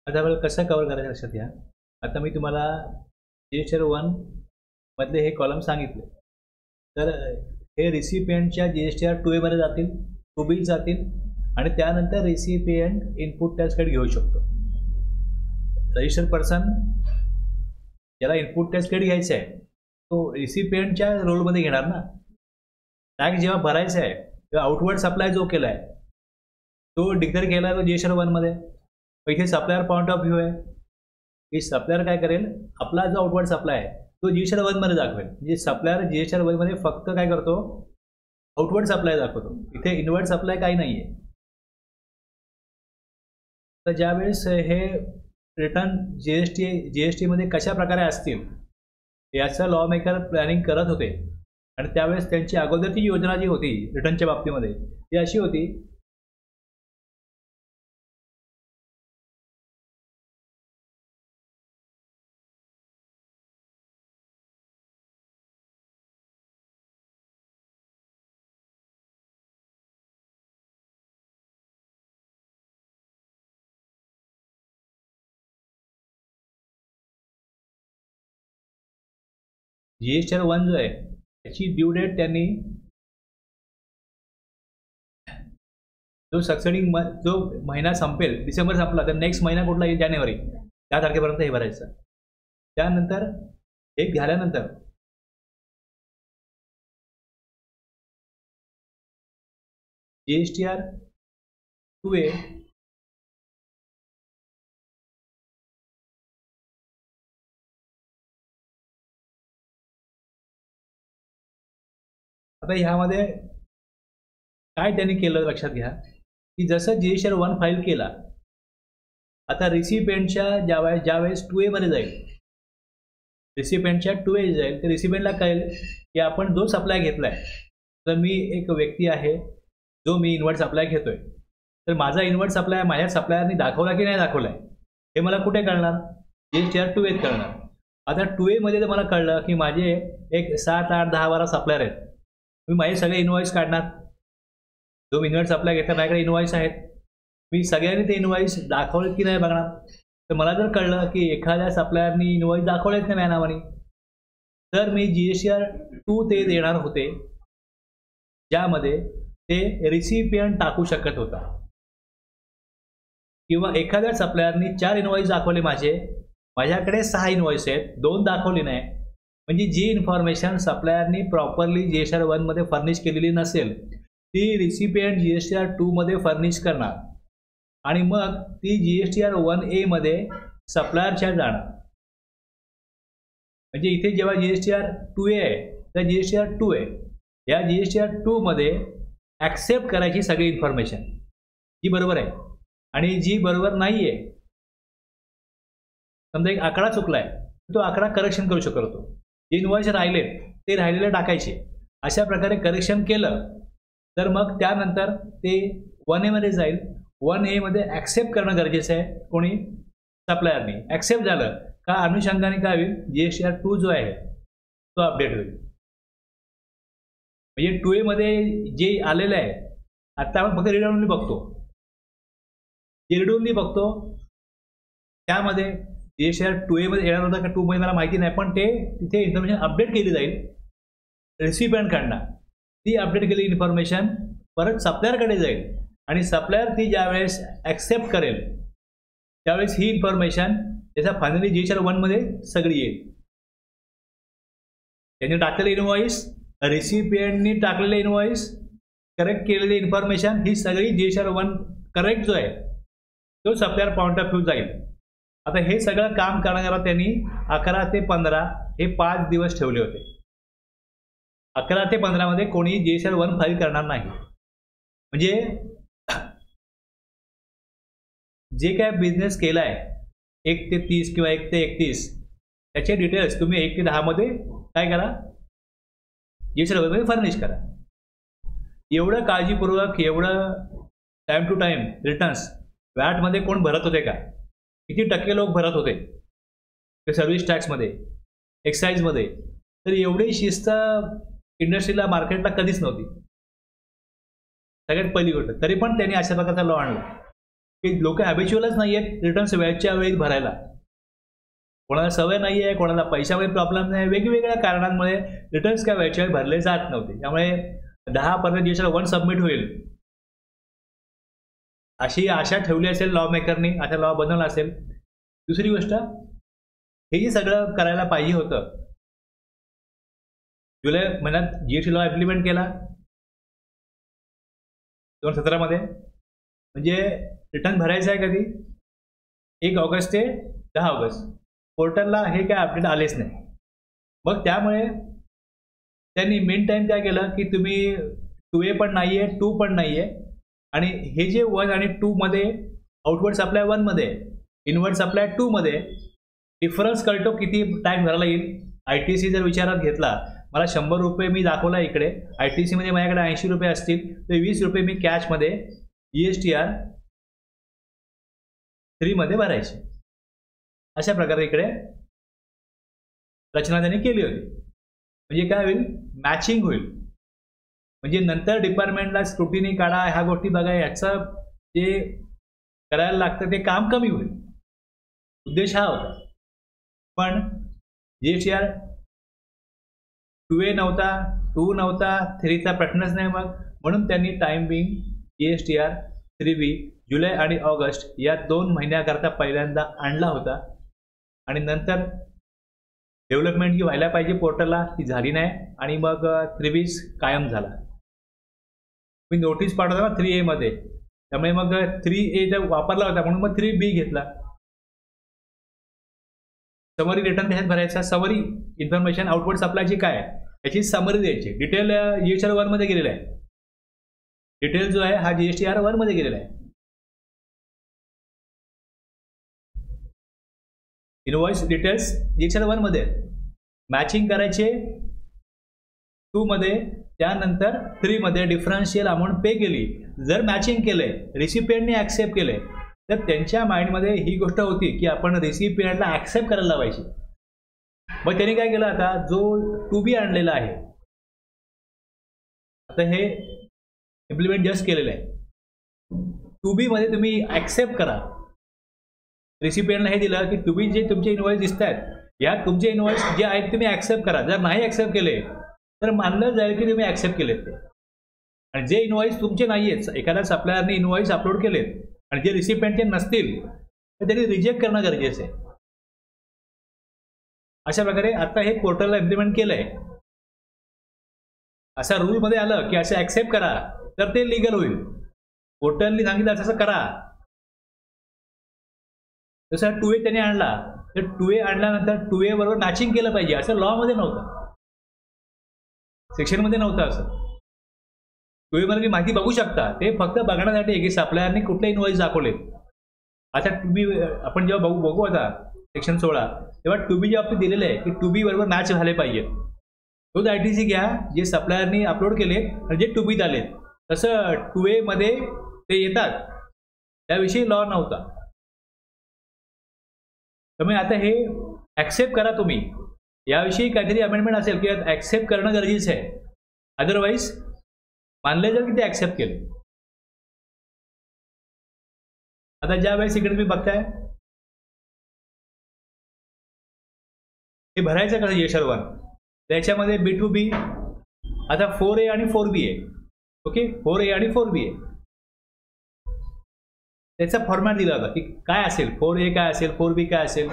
आता आपल्याला कसं कव्हर करायचं लक्षात घ्या. आता मी तुम्हाला जीएसटीआर 1 मधले हे कॉलम सांगितले. तर हे रिसिपियंटच्या जीएसटीआर 2A मध्ये जातील, 2B जातील आणि त्यानंतर रिसिपियंट इनपुट टॅक्स क्रेडिट घेऊ शकतो. रजिस्टर्ड पर्सन ज्याला इनपुट टॅक्स क्रेडिट घ्यायचं आहे तो रिसिपियंटच्या रोलमध्ये घेणार ना. टॅक्स जेव्हा भरायचा आहे तेव्हा आउटवर्ड सप्लाय जो केला आहे तो डिक्लेअर केला आहे तो जीएसटीआर 1 मध्ये. इथे सप्लायर पॉईंट ऑफ व्ह्यू आहे की सप्लायर काय करेल, आपला जो आउटवर्ड सप्लाय आहे तो जीएसटीआर 1 मध्ये दाखवेल. म्हणजे सप्लायर जीएसटीआर 1 मध्ये फक्त काय करतो, आउटवर्ड सप्लाय दाखवतो. इथे इनवर्ड सप्लाय काही नाही आहे. तर ज्यावेळेस हे रिटर्न जीएसटी मध्ये कशा प्रकारे असतील याचं लॉ मेकर प्लॅनिंग करत होते. आणि त्यावेळेस त्यांची अगोदरची योजना जी होती रिटर्नच्या बाबतीमध्ये ती अशी होती, जीएसटीआर 1 जो आहे त्याची ड्यू डेट त्यांनी जो सक्सेडिंग जो महिना संपेल, डिसेंबर संपला तर नेक्स्ट महिना कुठला येईल, जानेवारी, त्या तारखेपर्यंत हे भरायचं. त्यानंतर एक झाल्यानंतर जीएसटीआर 2A आता ह्यामध्ये काय त्यांनी केलं लक्षात घ्या की जसं जीएसटीआर 1 फाईल केला, आता रिसिपियंटच्या ज्यावेळेस 2A मध्ये जाईल, रिसिपियंटच्या 2A जाईल तर रिसिपियंटला कळेल की आपण जो सप्लाय घेतलाय, तर मी एक व्यक्ती आहे जो मी इनवर्ड सप्लाय घेतोय, तर माझा इनवर्ड सप्लाय माझ्या सप्लायरनी दाखवला की नाही दाखवलाय हे मला कुठे कळणार, जीएसटीआर 2A कळणार. आता 2A मध्ये तर मला कळलं की माझे एक 7, 8, 10, 12 सप्लायर आहेत. मी माझे सगळे इनवॉइस काढणार. जो मी इनवर्ड सप्लाय घेतला माझ्याकडे इनवॉइस आहेत, मी सगळ्यांनी ते इनवॉइस दाखवले की नाही बघणार. तर मला जर कळलं की एखाद्या सप्लायरनी इनवॉइस दाखवलेत नाही माझ्या नावाने, तर मी जीएसटीआर 2 ते देणार होते, ज्यामध्ये ते रिसिपियंट टाकू शकत होता. किंवा एखाद्या सप्लायरनी 4 इनवॉइस दाखवले माझ्याकडे 6 इनवॉइस आहेत, 2 दाखवली नाही, म्हणजे जी इन्फॉर्मेशन सप्लायरनी प्रॉपरली जीएसटीआर 1 मध्ये फर्निश केलेली नसेल ती रिसिपियंट जीएसटीआर 2 मध्ये फर्निश करणार आणि मग ती जीएसटीआर 1A मध्ये सप्लायरच्या जाणार. म्हणजे इथे जेव्हा जीएसटीआर 2A आहे तर जीएसटीआर 2 आहे, या जीएसटीआर 2 मध्ये ऍक्सेप्ट करायची सगळी इन्फॉर्मेशन जी बरोबर आहे आणि जी बरोबर नाही आहे. समजा एक आकडा चुकलाय, तो आकडा करेक्शन करू शकतो. जे इनवॉइस राहिलेत ते राहिलेले टाकायचे. अशा प्रकारे करेक्शन केलं तर मग त्यानंतर ते 1A मध्ये जाईल. 1A मध्ये ऍक्सेप्ट करणं गरजेचं आहे, कोणी, सप्लायरनी. ऍक्सेप्ट झालं का अनुषंगाने काय होईल, जीएसटीआर 2 जो आहे तो अपडेट होईल. म्हणजे 2A मध्ये जे आलेलं आहे आता आपण फक्त रीड ओनली बघतो, जे रीड ओनली बघतो त्यामध्ये जीएसटीआर 2A मध्ये येणार होता का 2 मध्ये मला माहिती नाही, पण ते तिथे इन्फॉर्मेशन अपडेट केली जाईल रिसिपियंटकडनं. ती अपडेट केलेली इन्फॉर्मेशन परत सप्लायरकडे जाईल आणि सप्लायर ती ज्यावेळेस ऍक्सेप्ट करेल त्यावेळेस ही इन्फॉर्मेशन त्याचा फायनली जीएसटीआर 1 मध्ये सगळी येईल. त्यांनी टाकलेले इनवॉइस, रिसिपियंटनी टाकलेले इनवॉइस, करेक्ट केलेली इन्फॉर्मेशन, ही सगळी जीएसटीआर 1 करेक्ट जो आहे तो सप्लायर पॉईंट ऑफ व्ह्यू जाईल. आता हे सगळं काम करण्याला त्यांनी 11 ते 15 हे 5 दिवस ठेवले होते. 11 ते 15 मध्ये कोणी जीएसटीआर 1 फाईल करणार नाही. म्हणजे जे काय बिझनेस केलाय 1 ते 30 किंवा 1 ते 31 त्याचे डिटेल्स तुम्ही 1 ते 10 मध्ये काय करा, जीएसटीआर 1 मध्ये फर्निश करा. एवढं काळजीपूर्वक, एवढं टाइम टू टाइम रिटर्न्स वॅटमध्ये कोण भरत होते का, किती टक्के लोक भरत होते ते सर्व्हिस टॅक्समध्ये, एक्साईजमध्ये, तर एवढी शिस्त इंडस्ट्रीला, मार्केटला कधीच नव्हती. सगळ्यात पहिली गोष्ट. तरी पण त्यांनी अशा प्रकारचा लॉ आणला. की लोक हॅबिच्युअलच नाही आहेत रिटर्न्स वेळच्या वेळी भरायला. कोणाला सवय नाही आहे, कोणाला पैशामुळे प्रॉब्लेम नाही, वेगवेगळ्या कारणांमुळे रिटर्न्स काय वेळच्या वेळी भरले जात नव्हते. त्यामुळे 10% जीएसटीआर 1 सबमिट होईल अशी आशा ठेवली असेल लॉ मेकरनी, असा लॉ बनवला असेल. दुसरी गोष्ट, हे जे सगळं करायला पाहिजे होतं, जुलै महिन्यात जीएसटी लॉ इम्प्लिमेंट केला 2017 मध्ये. म्हणजे रिटर्न भरायचं आहे कधी 1 ऑगस्ट ते 10 ऑगस्ट. पोर्टलला हे काय अपडेट आलेच नाही. मग त्यामुळे त्यांनी मेन टाइम काय केलं की तुम्ही 2A पण नाही आहे, 2 पण नाही आहे, आणि हे जे 1 आणि 2 मध्ये आउटवर्ड सप्लाय 1 मध्ये, इनवर्ड सप्लाय 2 मध्ये डिफरन्स कळतो किती टाइम भरायला येईल. ITC जर विचारात घेतला, मला 100 रुपये मी दाखवला इकडे, ITC मध्ये माझ्याकडे 80 रुपये असतील तर 20 रुपये मी कॅशमध्ये GSTR 3 मध्ये भरायचे. अशा प्रकारे इकडे रचना त्यांनी केली होती. म्हणजे काय होईल, मॅचिंग होईल. म्हणजे नंतर डिपार्टमेंटला स्क्रुटिनी काढा, ह्या गोष्टी बघा, याचं जे करायला लागतं ते काम कमी होईल. उद्देश हा होता. पण GSTR 2A नव्हता, 2 नव्हता, 3चा प्रश्नच नाही. मग म्हणून त्यांनी टाइम बिंग GSTR 3B जुलै आणि ऑगस्ट या 2 महिन्याकरता पहिल्यांदा आणला होता. आणि नंतर डेव्हलपमेंट जी व्हायला पाहिजे पोर्टलला ती झाली नाही, आणि मग 3B कायम झाला. मी नोटीस पाठवला ना 3A मध्ये, त्यामुळे मग 3A जर वापरला होता म्हणून मग 3B घेतला. समरी रिटर्न कशात भरायचा, समरी इन्फॉर्मेशन आउटवर्ड सप्लायची काय याची समरी द्यायची. डिटेल GSTR 1 मध्ये गेलेला आहे. डिटेल जो आहे हा GSTR 1 मध्ये गेलेला आहे. इनवॉइस डिटेल्स GSTR 1 मध्ये मॅचिंग करायचे 2 मध्ये, त्यानंतर 3 मध्ये डिफरन्शियल अमाऊंट पे केली. जर मॅचिंग केलंय, रिसिपियंटने ऍक्सेप्ट केलंय, तर त्यांच्या माइंडमध्ये ही गोष्ट होती की आपण रिसिपियंटला ऍक्सेप्ट करायला लावायची. मग त्यांनी काय केलं, आता जो 2B आणलेला आहे, आता हे इम्प्लिमेंट जस्ट केलेलं आहे. 2B मध्ये तुम्ही ऍक्सेप्ट करा. रिसिपियंटला हे दिलं की तुम्ही जे तुमचे इनवॉइस दिसत आहेत, या तुमचे इनवॉइस जे आहेत तुम्ही ऍक्सेप्ट करा. जर नाही ऍक्सेप्ट केले तर मानलं जाईल की तुम्ही ऍक्सेप्ट केलेत ते. आणि जे इनवॉइस तुमचे नाही आहेत, एखाद्या सप्लायरने इनवॉइस अपलोड केलेत आणि जे रिसिपियंटचे नसतील तर त्यांनी रिजेक्ट करणं गरजेचं आहे. अशा प्रकारे आता हे पोर्टलला इम्प्लिमेंट केलंय. असा रूलमध्ये आलं की असं ऍक्सेप्ट करा तर ते लिगल होईल. पोर्टलने सांगितलं असं करा. जसं 2A त्याने आणला, तर 2A आणल्यानंतर 2A बरोबर मॅचिंग केलं पाहिजे, असं लॉ मध्ये नव्हतं, सेक्शनमध्ये नव्हतं. असं 2A मध्ये माहिती बघू शकता. ते फक्त बघण्यासाठी की सप्लायरने कुठले इनवॉइस दाखवलेत. आता 2B आपण जेव्हा बघू आता सेक्शन 16, तेव्हा 2B जे बाबतीत दिलेलं आहे की 2B बरोबर मॅच झाले पाहिजे. तोच ITC घ्या जे सप्लायरने अपलोड केले आणि जे 2Bत आले. तसं 2A मध्ये ते येतात, त्याविषयी लॉ नव्हता. त्यामुळे आता हे ऍक्सेप्ट करा तुम्ही. याविषयी काहीतरी अमेंडमेंट असेल की ऍक्सेप्ट करणं गरजेचं आहे. अदरवाईज मानले जाईल की ते ऍक्सेप्ट केले. आता ज्या वेळेस इकडे तुम्ही बघताय हे भरायचं कसं GSTR 1, त्याच्यामध्ये B2B आता 4A आणि 4B आहे. ओके, 4A आणि 4B आहे. त्याचा फॉर्मॅट दिला होता की काय असेल, 4A काय असेल, 4B काय असेल.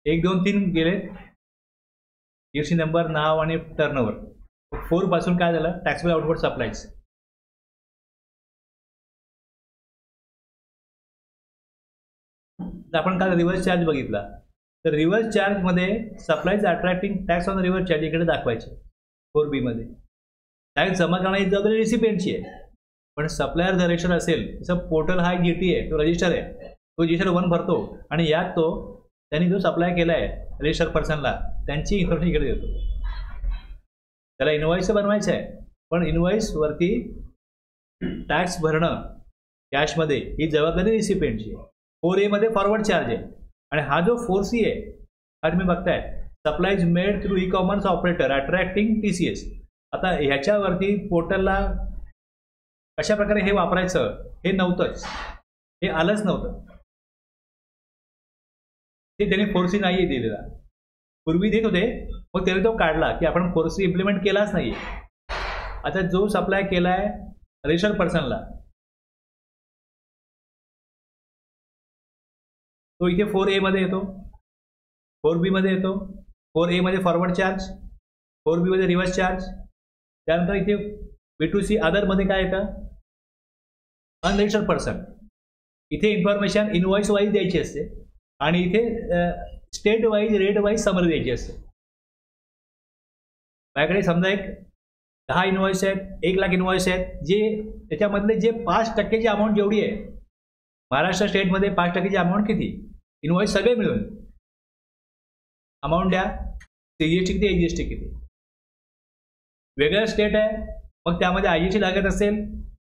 एक 2 3 गेले, GST नंबर, नाव आणि टर्नओव्हर. 4 पासून काय झालं, टॅक्सेबल आउटवर्ड सप्लायज. आपण काय रिव्हर्स चार्ज बघितला, तर रिव्हर्स चार्ज मध्ये supplies attracting tax on reverse charge इकडे दाखवायचे. 4B मध्ये टॅक्स जमा करण्याची जबाबदारी रिसिपियंटची आहे. पण सप्लायर जर रजिस्टर असेल, तसं पोर्टल हा GT आहे, तो रजिस्टर आहे, तो GSTR 1 भरतो आणि यात तो त्यांनी जो सप्लाय केला आहे रजिस्टर्ड पर्सनला त्यांची इन्फॉर्मेशन इकडे देतो. त्याला इनवॉइस बनवायचं आहे, पण इनवॉइसवरती टॅक्स भरणं कॅशमध्ये ही जबाबदारी रिसिपिएंटची आहे. 4A मध्ये फॉरवर्ड चार्ज आहे आणि हा जो 4C आहे हा तुम्ही बघताय supplies made through e-commerce operator attracting TCS. आता ह्याच्यावरती पोर्टलला कशा प्रकारे हे वापरायचं हे नव्हतंच, हे आलंच नव्हतं. ते त्याने 4C नाही दिलेला. पूर्वी देत होते मग त्याने तो काढला की आपण 4C इम्प्लिमेंट केलाच नाही. आता जो सप्लाय केलाय रजिस्टर्ड पर्सनला तो इथे 4A मध्ये येतो, 4B मध्ये येतो. 4A मध्ये फॉरवर्ड चार्ज, 4B मध्ये रिव्हर्स चार्ज. त्यानंतर इथे B2C अदर मध्ये काय येतं अनरजिस्टर्ड पर्सन. इथे इन्फॉर्मेशन इनवॉइस वाईज द्यायची असते आणि इथे state wise rate wise summary द्यायची असते. माझ्याकडे समजा एक 10 इनवॉइस आहेत, 1 लाख इनवॉइस आहेत, जे त्याच्यामधले जे 5% अमाऊंट जेवढी आहे महाराष्ट्र स्टेटमध्ये 5% अमाऊंट किती इनवॉइस सगळे मिळून अमाऊंट द्या. CGST किती AGST किती. वेगळं स्टेट आहे मग त्यामध्ये IGST लागत असेल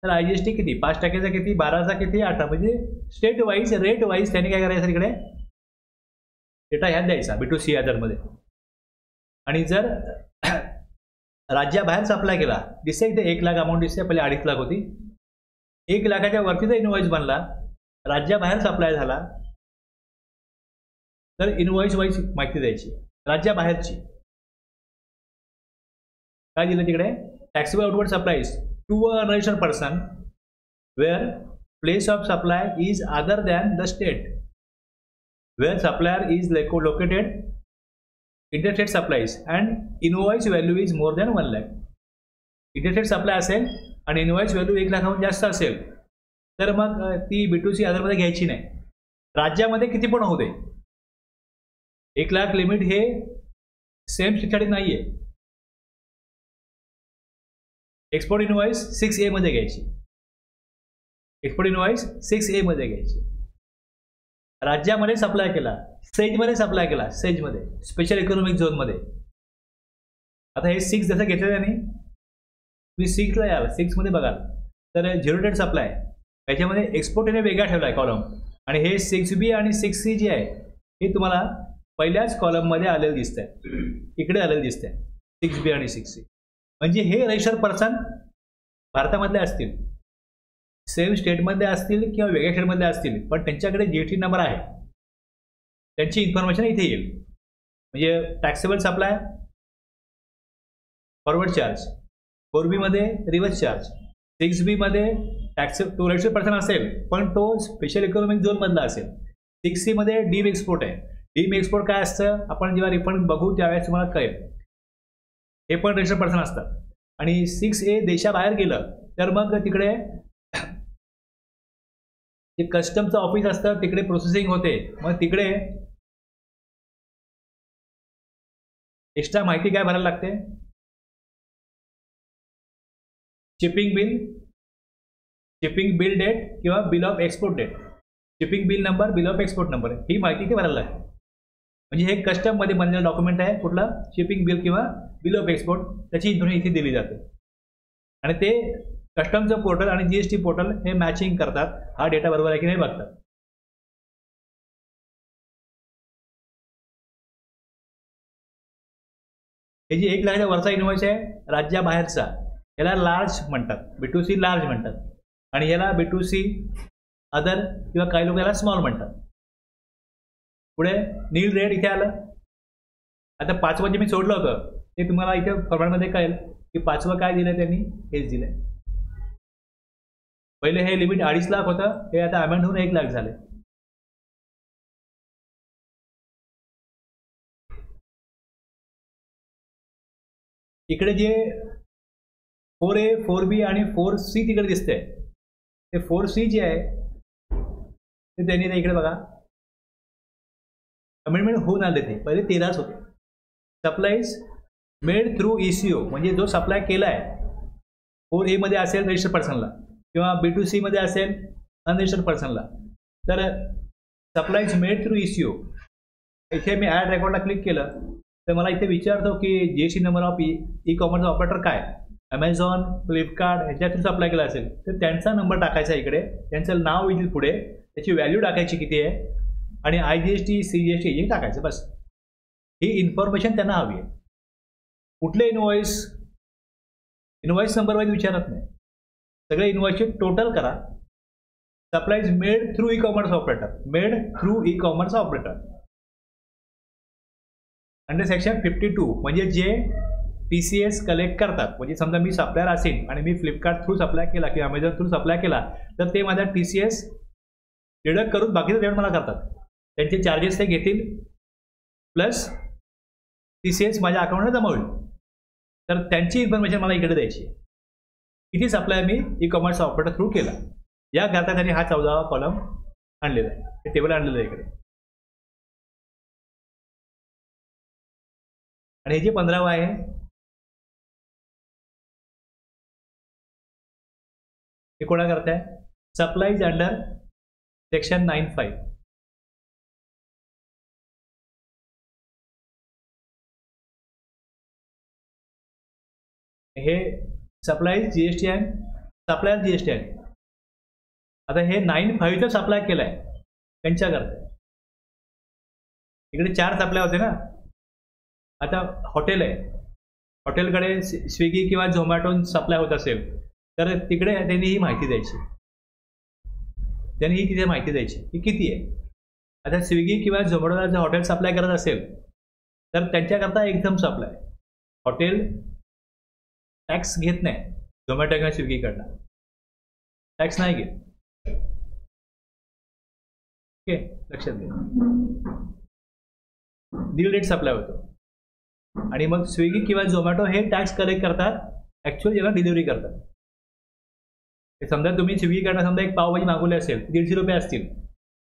तर IGST किती 5%चा किती 12चा किती 18. म्हणजे स्टेट वाईज रेट वाईज त्यांनी काय करायचं इकडे डेटा ह्यात द्यायचा B2C अदरमध्ये. आणि जर राज्याबाहेर सप्लाय केला दिसते इथे 1 लाख अमाऊंट दिसते, पहिले 2.5 लाख होती. 1 लाखाच्या वरती जर इनवॉइस बनला राज्याबाहेर सप्लाय झाला तर इनवॉइस वाईज माहिती द्यायची राज्याबाहेरची. काय दिलं तिकडे taxable outward supplies to a unregistered person where place of supply is other than the state where supplier is located interstate supplies and invoice value is more than 1 lakh. Interstate supply असेल आणि invoice value 1 लाखाहून जास्त असेल तर मग ती B2C अदरमध्ये घ्यायची नाही. राज्यामध्ये किती पण होऊ दे 1 लाख लिमिट हे सेम स्टेटसाठी नाही आहे. एक्सपोर्ट इनवॉइस 6A मध्ये घ्यायची. एक्सपोर्ट इनवॉइस 6A मध्ये घ्यायची. राज्यामध्ये सप्लाय केला, सेजमध्ये सप्लाय केला, सेजमध्ये स्पेशल इकॉनॉमिक झोनमध्ये. आता हे 6 जसं घेतलं त्याने तुम्ही 6ला याल 6 मध्ये बघाल तर 0 डेट सप्लाय याच्यामध्ये एक्सपोर्ट याने वेगळा ठेवला आहे कॉलम आणि हे 6B आणि 6C जे आहे हे तुम्हाला पहिल्याच कॉलममध्ये आलेलं दिसतंय, इकडे आलेलं दिसतंय 6B आणि 6C. म्हणजे हे रजिस्टर्ड पर्सन भारतामधले असतील, सेम स्टेटमध्ये असतील किंवा वेगळ्या स्टेटमधले असतील, पण त्यांच्याकडे GST नंबर आहे, त्यांची इन्फॉर्मेशन इथे येईल. म्हणजे taxable supply forward charge, 4B मध्ये रिव्हर्स चार्ज, 6B मध्ये तो रजिस्टर्ड पर्सन असेल पण तो स्पेशल इकॉनॉमिक झोनमधला असेल. 6C मध्ये डीम एक्सपोर्ट आहे. डीम एक्सपोर्ट काय असतं आपण जेव्हा रिफंड बघू त्यावेळेस तुम्हाला कळेल. हे पण रजिस्टर्ड पर्सन असतात. आणि 6A देशाबाहेर गेलं तर मग तिकडे जे कस्टमचं ऑफिस असतं तिकडे प्रोसेसिंग होते, मग तिकडे एक्स्ट्रा माहिती काय भरायला लागते शिपिंग बिल डेट किंवा bill of export date, shipping bill number, bill of export number ही माहिती ते भरायला लागते. म्हणजे हे कस्टममध्ये बनलेलं डॉक्युमेंट आहे कुठला शिपिंग बिल किंवा बिल ऑफ एक्सपोर्ट, त्याची इन्फॉर्मेशन इथे दिली जाते. आणि ते कस्टमचं पोर्टल आणि GST पोर्टल हे मॅचिंग करतात, हा डेटा बरोबर आहे की नाही बघतात. हे जी 1 लाखाच्या वरचा इनवॉइस आहे राज्याबाहेरचा याला लार्ज म्हणतात, B2C लार्ज म्हणतात. आणि याला B2C अदर किंवा काही लोक याला स्मॉल म्हणतात. पुढे नील रेट इथे आलं. आता 5वं जे मी सोडलं होतं ते तुम्हाला इथे फॉर्मॅटमध्ये कळेल की 5वं काय दिलं त्यांनी हेच दिलंय. पहिले हे लिमिट 2.5 लाख होतं, हे आता अमेंड होऊन 1 लाख झाले. इकडे जे 4A 4B आणि 4C तिकडे दिसतंय ते 4C जे आहे ते त्यांनी इकडे बघा अमेंडमेंट होऊन आले. ते पहिले 13च होते. सप्लाईज मेड थ्रू ECO म्हणजे जो सप्लाय केला आहे 4A मध्ये असेल रजिस्टर्ड पर्सनला किंवा B2C मध्ये असेल अनरजिस्टर्ड पर्सनला तर सप्लाईज मेड थ्रू ECO. इथे मी ॲड रेकॉर्डला क्लिक केलं तर मला इथे विचारतो की GST number of e commerce operator काय, ॲमेझॉन, फ्लिपकार्ट ह्याच्या थ्रू अप्लाय केला असेल तर त्यांचा नंबर टाकायचा इकडे, त्यांचं नाव येईल पुढे, त्याची व्हॅल्यू टाकायची किती आहे आणि IGST CGST हे टाकायचं. बस ही इन्फॉर्मेशन त्यांना हवी आहे. कुठले इनवॉइस नंबर वाईज विचारत नाही, सगळे इनवॉइसचे टोटल करा. Supplies made through e-commerce operator, made through e-commerce operator. Under section 52 म्हणजे जे TCS कलेक्ट करतात, म्हणजे समजा मी सप्लायर असेल आणि मी फ्लिपकार्ट थ्रू सप्लाय केला किंवा अमेझॉन थ्रू सप्लाय केला तर ते माझ्या TCS डिडक्ट करून बाकीचं पेमेंट मला करतात. त्यांचे चार्जेस ते घेतील प्लस TCS माझ्या अकाउंटला जमा होईल. तर त्यांची इन्फॉर्मेशन मला इकडे द्यायची आहे, किती सप्लाय मी ई कॉमर्स ऑपरेटर थ्रू केला. या करता त्यांनी हा 14वा कॉलम आणलेला आहे, हे टेबल आणलेलं आहे इकडे. आणि हे जे 15वा आहे हे कोणा करताय, सप्लाईज अंडर सेक्शन 95. हे सप्लाईज GST आहे, सप्लायर GST आहे. आता हे 95चं सप्लाय केलाय त्यांच्या करताय. इकडे 4 सप्लाय होते ना. आता हॉटेल आहे, हॉटेलकडे स्विगी किंवा झोमॅटो सप्लाय होत असेल तर तिकडे त्यांनी ही माहिती द्यायची, त्यांनी ही तिथे माहिती द्यायची की किती आहे. आता स्विगी किंवा झोमॅटोला जर हॉटेल सप्लाय करत असेल तर त्यांच्याकरता एकदम सप्लाय, हॉटेल टॅक्स घेत नाही, झोमॅटो किंवा स्विगीकडनं टॅक्स नाही घेत. ओके, लक्षात घ्या. नील रेट सप्लाय होतो आणि मग स्विगी किंवा झोमॅटो हे टॅक्स कलेक्ट करतात, ॲक्च्युअली जेव्हा डिलिव्हरी करतात. समजा तुम्ही स्विगीकडनं समजा एक पावभाजी मागवली असेल, 150 रुपये असतील,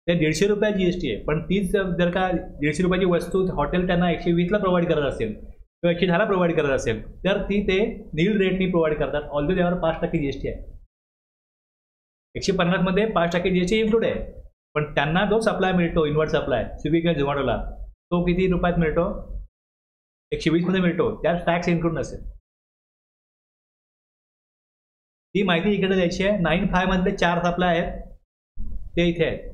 ते 150 रुपये GST आहे. पण तीच जर का 150 रुपयाची वस्तू हॉटेल त्यांना 120ला प्रोव्हाइड करत असेल किंवा 110ला प्रोव्हाइड करत असेल तर ती ते नील रेटनी प्रोव्हाइड करतात. ऑलरेडी त्यावर 5% GST आहे. 150 मध्ये 5% GST इन्क्लूड आहे. पण त्यांना जो सप्लाय मिळतो, इनवर्ट सप्लाय स्विगी किंवा झोमॅटोला, तो किती रुपयात मिळतो, 120 मध्ये मिळतो, त्यात टॅक्स इन्क्लूड नसेल. ती माहिती इकडे द्यायची आहे. 95 मधले 4 सप्लाय आहेत ते इथे आहेत.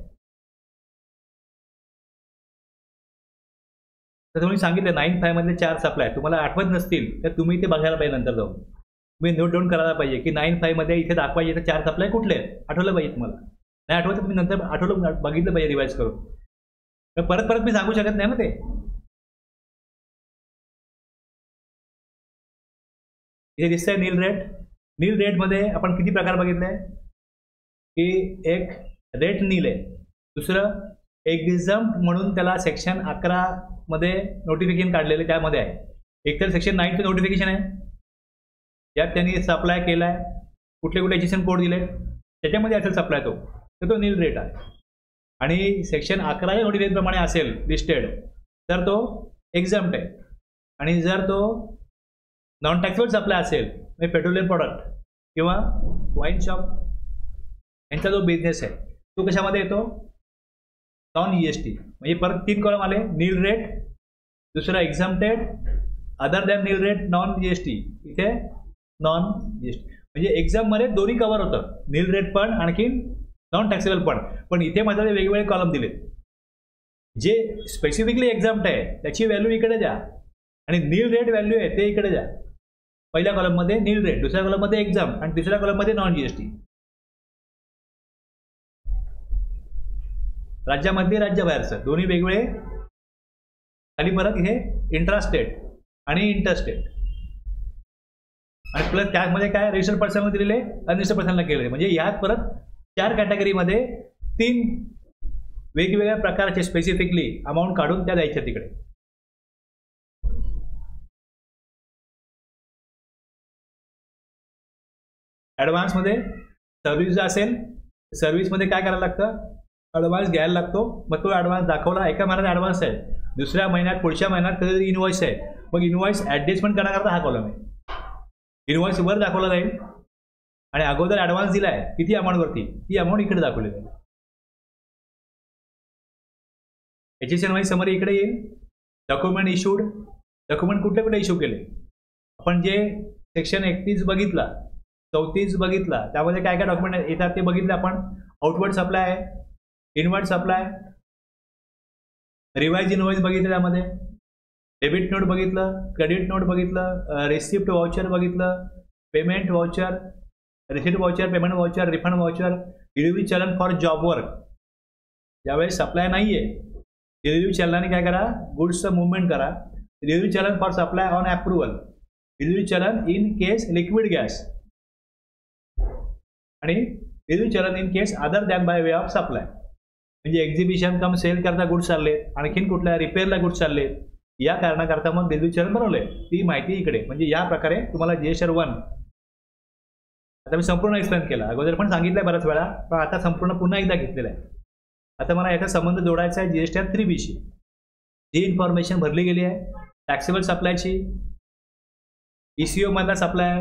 तर तुम्ही सांगितलं 95 मधले 4 सप्लाय तुम्हाला आठवत नसतील तर तुम्ही ते बघायला पाहिजे, नंतर जाऊन तुम्ही नोट डाऊन करायला पाहिजे की 95 मध्ये इथे दाखवायचे तर 4 सप्लाय कुठले आहेत, आठवलं पाहिजे. तुम्हाला नाही आठवत तुम्ही नंतर आठवलं, बघितलं पाहिजे रिवाइज करून. तर परत मी सांगू शकत नाही ना ते. इथे दिसतंय नील रेट. नील रेटमध्ये आपण किती प्रकार बघितले की एक रेट नील आहे, दुसरं एक्झम्प्ट म्हणून त्याला सेक्शन 11 मध्ये नोटिफिकेशन काढलेले त्यामध्ये आहे. एक तर सेक्शन 9चं नोटिफिकेशन आहे, यात त्यांनी सप्लाय केलाय, कुठले कुठले एजेशन कोड दिले त्याच्यामध्ये असेल सप्लाय तर तो नील रेट आहे. आणि सेक्शन 11 नोटिफिकेशन प्रमाणे असेल लिस्टेड तर तो एक्झम्प्ट आहे. आणि जर तो नॉन टॅक्सेबल सप्लाय असेल म्हणजे पेट्रोलियम प्रॉडक्ट किंवा वाईन शॉप यांचा जो बिझनेस आहे तो कशामध्ये येतो, नॉन GST. म्हणजे परत 3 कॉलम आले, नील रेट, दुसरं exempted, other than nil rate, non GST. इथे नॉन GST म्हणजे एक्झाममध्ये दोन्ही कव्हर होतं, नील रेट पण आणखी नॉन टॅक्सेबल पण. पण इथे माझ्या वेगवेगळे कॉलम दिले. जे स्पेसिफिकली एक्झाम्प्ट आहे त्याची व्हॅल्यू इकडे द्या आणि नील रेट व्हॅल्यू आहे ते इकडे द्या. पहिल्या कॉलममध्ये नील रेट, दुसऱ्या कॉलममध्ये एक्झाम आणि तिसऱ्या कॉलममध्ये नॉन GST. राज्यामध्ये राज्याबाहेरचं दोन्ही वेगवेगळे. खाली परत हे इंट्रास्टेट आणि इंटरस्टेट आणि प्लस त्यामध्ये काय रजिस्टर्ड पर्सनला दिलेले, अनरजिस्टर्ड पर्सनला केलेले. म्हणजे यात परत 4 कॅटेगरीमध्ये 3 वेगवेगळ्या प्रकारचे स्पेसिफिकली अमाऊंट काढून त्या द्यायच्या तिकडे. ॲडव्हान्समध्ये सर्व्हिस असेल, सर्व्हिसमध्ये काय करायला लागतं, ॲडव्हान्स घ्यायला लागतो. मग तो ॲडव्हान्स दाखवला, एका महिन्यात ॲडव्हान्स आहे, दुसऱ्या महिन्यात पुढच्या महिन्यात कधीतरी इनवॉइस आहे. मग इनवॉइस ॲडजस्टमेंट करण्याकरता हा कॉलम आहे. इनवॉइस वर दाखवला जाईल आणि अगोदर ॲडव्हान्स दिला आहे किती अमाऊंटवरती, ती अमाऊंट इकडे दाखवली जाईल. HSN वाईज समरी इकडे येईल. डॉक्युमेंट इश्यूड, डॉक्युमेंट कुठले कुठे इश्यू केले आपण जे सेक्शन 31 बघितला, 34 बघितला, त्यामध्ये काय काय डॉक्युमेंट येतात ते बघितले आपण. आउटवर्ड सप्लाय आहे, इनवर्ड सप्लाय, रिवाइज इनवॉइस बघितलं, त्यामध्ये डेबिट नोट बघितलं, क्रेडिट नोट बघितलं, रिसिप्ट वाउचर बघितलं, payment voucher, receipt voucher, payment voucher, refund voucher, delivery चलन फॉर जॉब वर्क. ज्यावेळेस सप्लाय नाही आहे, डिलिव्हरी चलनाने काय करा, गुड्सचं मुवमेंट करा. डिलिव्हरी चलन for supply on approval, delivery चलन इन केस लिक्विड गॅस, आणि डिलिव्हरी चलन in case other than by way of supply. म्हणजे एक्झिबिशन कम सेल करता गुड्स चालले, आणखीन कुठल्या रिपेअरला गुड्स चालले, या कारणाकरता मग डिलिव्हरी चलन बनवलंय. ती माहिती इकडे, म्हणजे या प्रकारे तुम्हाला GSTR 1 आता मी संपूर्ण एक्सप्लेन केला. अगोदर पण सांगितलंय बऱ्याच वेळा, पण आता संपूर्ण पुन्हा एकदा घेतलेलं आहे. आता मला याचा संबंध जोडायचा आहे GSTR 3B शी. जी इन्फॉर्मेशन भरली गेली आहे टॅक्सेबल सप्लायची, ECO मधला सप्लाय,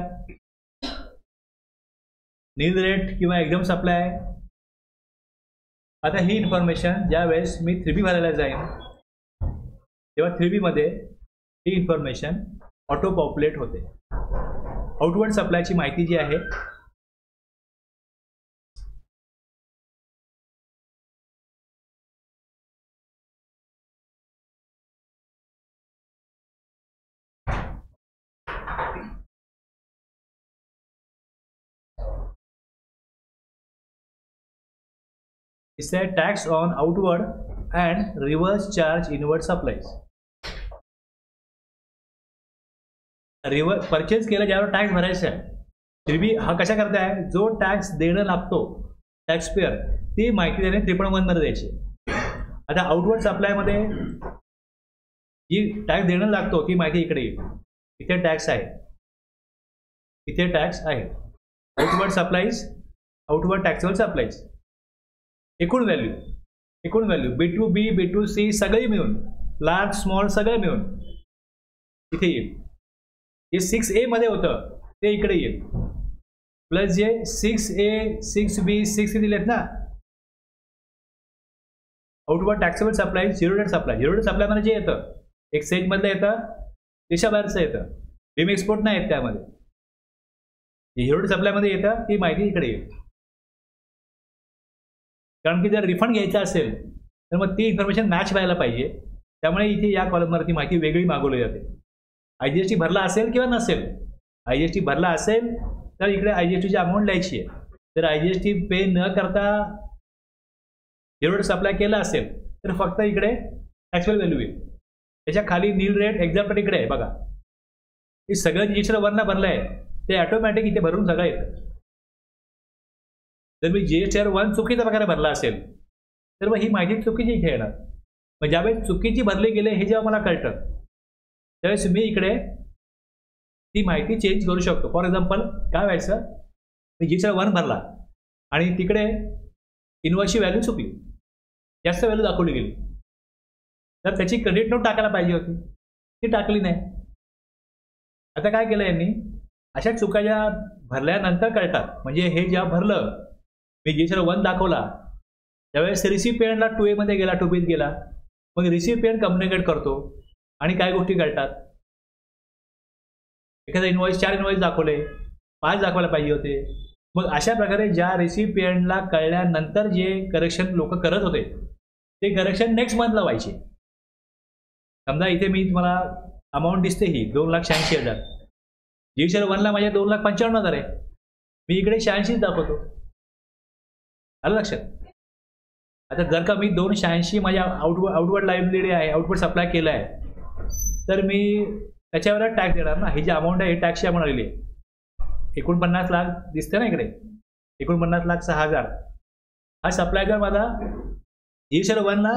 नील रेट किंवा एकदम सप्लाय. आता ही इन्फॉर्मेशन ज्या वेळेस मी 3B भरायला जाईन तेव्हा 3B मध्ये ही इन्फॉर्मेशन ऑटो पॉप्युलेट होते. आउटवर्ड सप्लायची माहिती जी आहे It's a tax on outward and reverse charge inward supplies. Reverse purchase केलं ज्यावर टॅक्स भरायचा आहे, 3B हा कशा करताय, जो टॅक्स देणं लागतो टॅक्स पेअर, ती माहिती त्याने 3.1 मध्ये द्यायची. आता आउटवर्ड सप्लायमध्ये जी टॅक्स देणं लागतो ती माहिती इकडे येईल. इथे टॅक्स आहे, इथे टॅक्स आहे. Outward supplies, outward taxable supplies, एकूण व्हॅल्यू, एकूण व्हॅल्यू B2B, B2C सगळे मिळून, लार्ज स्मॉल सगळे मिळून इथे येईल. जे 6A मध्ये होतं ते इकडे येईल, प्लस जे 6A, 6B, 6C दिलेत ना, outward taxable supply, zero rated supply. Zero rated supply मध्ये जे येतं एक्सचेंज मधलं येतं, देशाबाहेरचं येतं, रिम एक्सपोर्ट नाही येत त्यामध्ये. झिरो डेट सप्लाय मध्ये येतं ती माहिती इकडे येईल. कारण की जर रिफंड घ्यायचा असेल तर मग ती इन्फॉर्मेशन मॅच व्हायला पाहिजे. त्यामुळे इथे या कॉलमवरती माहिती वेगळी मागवली जाते. IGST भरला असेल किंवा नसेल, IGST भरला असेल तर इकडे IGSTची अमाऊंट द्यायची आहे. जर IGST पे न करता झिरो सप्लाय केला असेल तर फक्त इकडे टॅक्सेबल व्हॅल्यू येईल. त्याच्या खाली नील रेट, एक्झाम्पल इकडे आहे बघा. हे सगळं GSTR 1 भरलं आहे ते ऑटोमॅटिक इथे भरून सगळं येतं. जर मी GSTR 1 चुकीच्या प्रकारे भरला असेल तर मग ही माहिती चुकीची इथे येणार. मग ज्यावेळेस चुकीची भरले गेले हे जेव्हा मला कळतं त्यावेळेस मी इकडे ती माहिती चेंज करू शकतो. फॉर एक्झाम्पल काय व्हायचं, मी GSTR 1 भरला आणि तिकडे इनवॉइसची व्हॅल्यू चुकली, जास्त व्हॅल्यू दाखवली गेली, तर त्याची क्रेडिट नोट टाकायला पाहिजे होती, ती टाकली नाही. आता काय केलं यांनी, अशा चुका ज्या भरल्यानंतर कळतात, म्हणजे हे जेव्हा भरलं मी GSTR 1 दाखवला त्यावेळेस रिसिपियंटला 2A मध्ये गेला, 2B गेला, मग रिसिपियंट कम्युनिकेट करतो आणि काय गोष्टी कळतात. एखादा इनवॉइस 4 इनवॉइस दाखवले, 5 दाखवायला पाहिजे होते. मग अशा प्रकारे ज्या रिसिपियंटला कळल्यानंतर जे करेक्शन लोक करत होते ते करेक्शन नेक्स्ट मंथला व्हायचे. समजा इथे मी तुम्हाला अमाऊंट दिसते ही 2,86,000, GSTR 1ला माझ्या 2,55,000 आहे, मी इकडे 86 दाखवतो. आलं लक्षात. आता जर का मी 286 माझ्या आउटवर्ड लायबिलिटी आहे, आउटवर्ड सप्लाय केलं आहे, तर मी त्याच्यावर टॅक्स देणार ना. ही जी अमाऊंट आहे ही टॅक्सची अमाऊंट आलेली आहे. 49 लाख दिसते ना इकडे, 49,06,000 हा सप्लाय जर माझा GSTR 1ला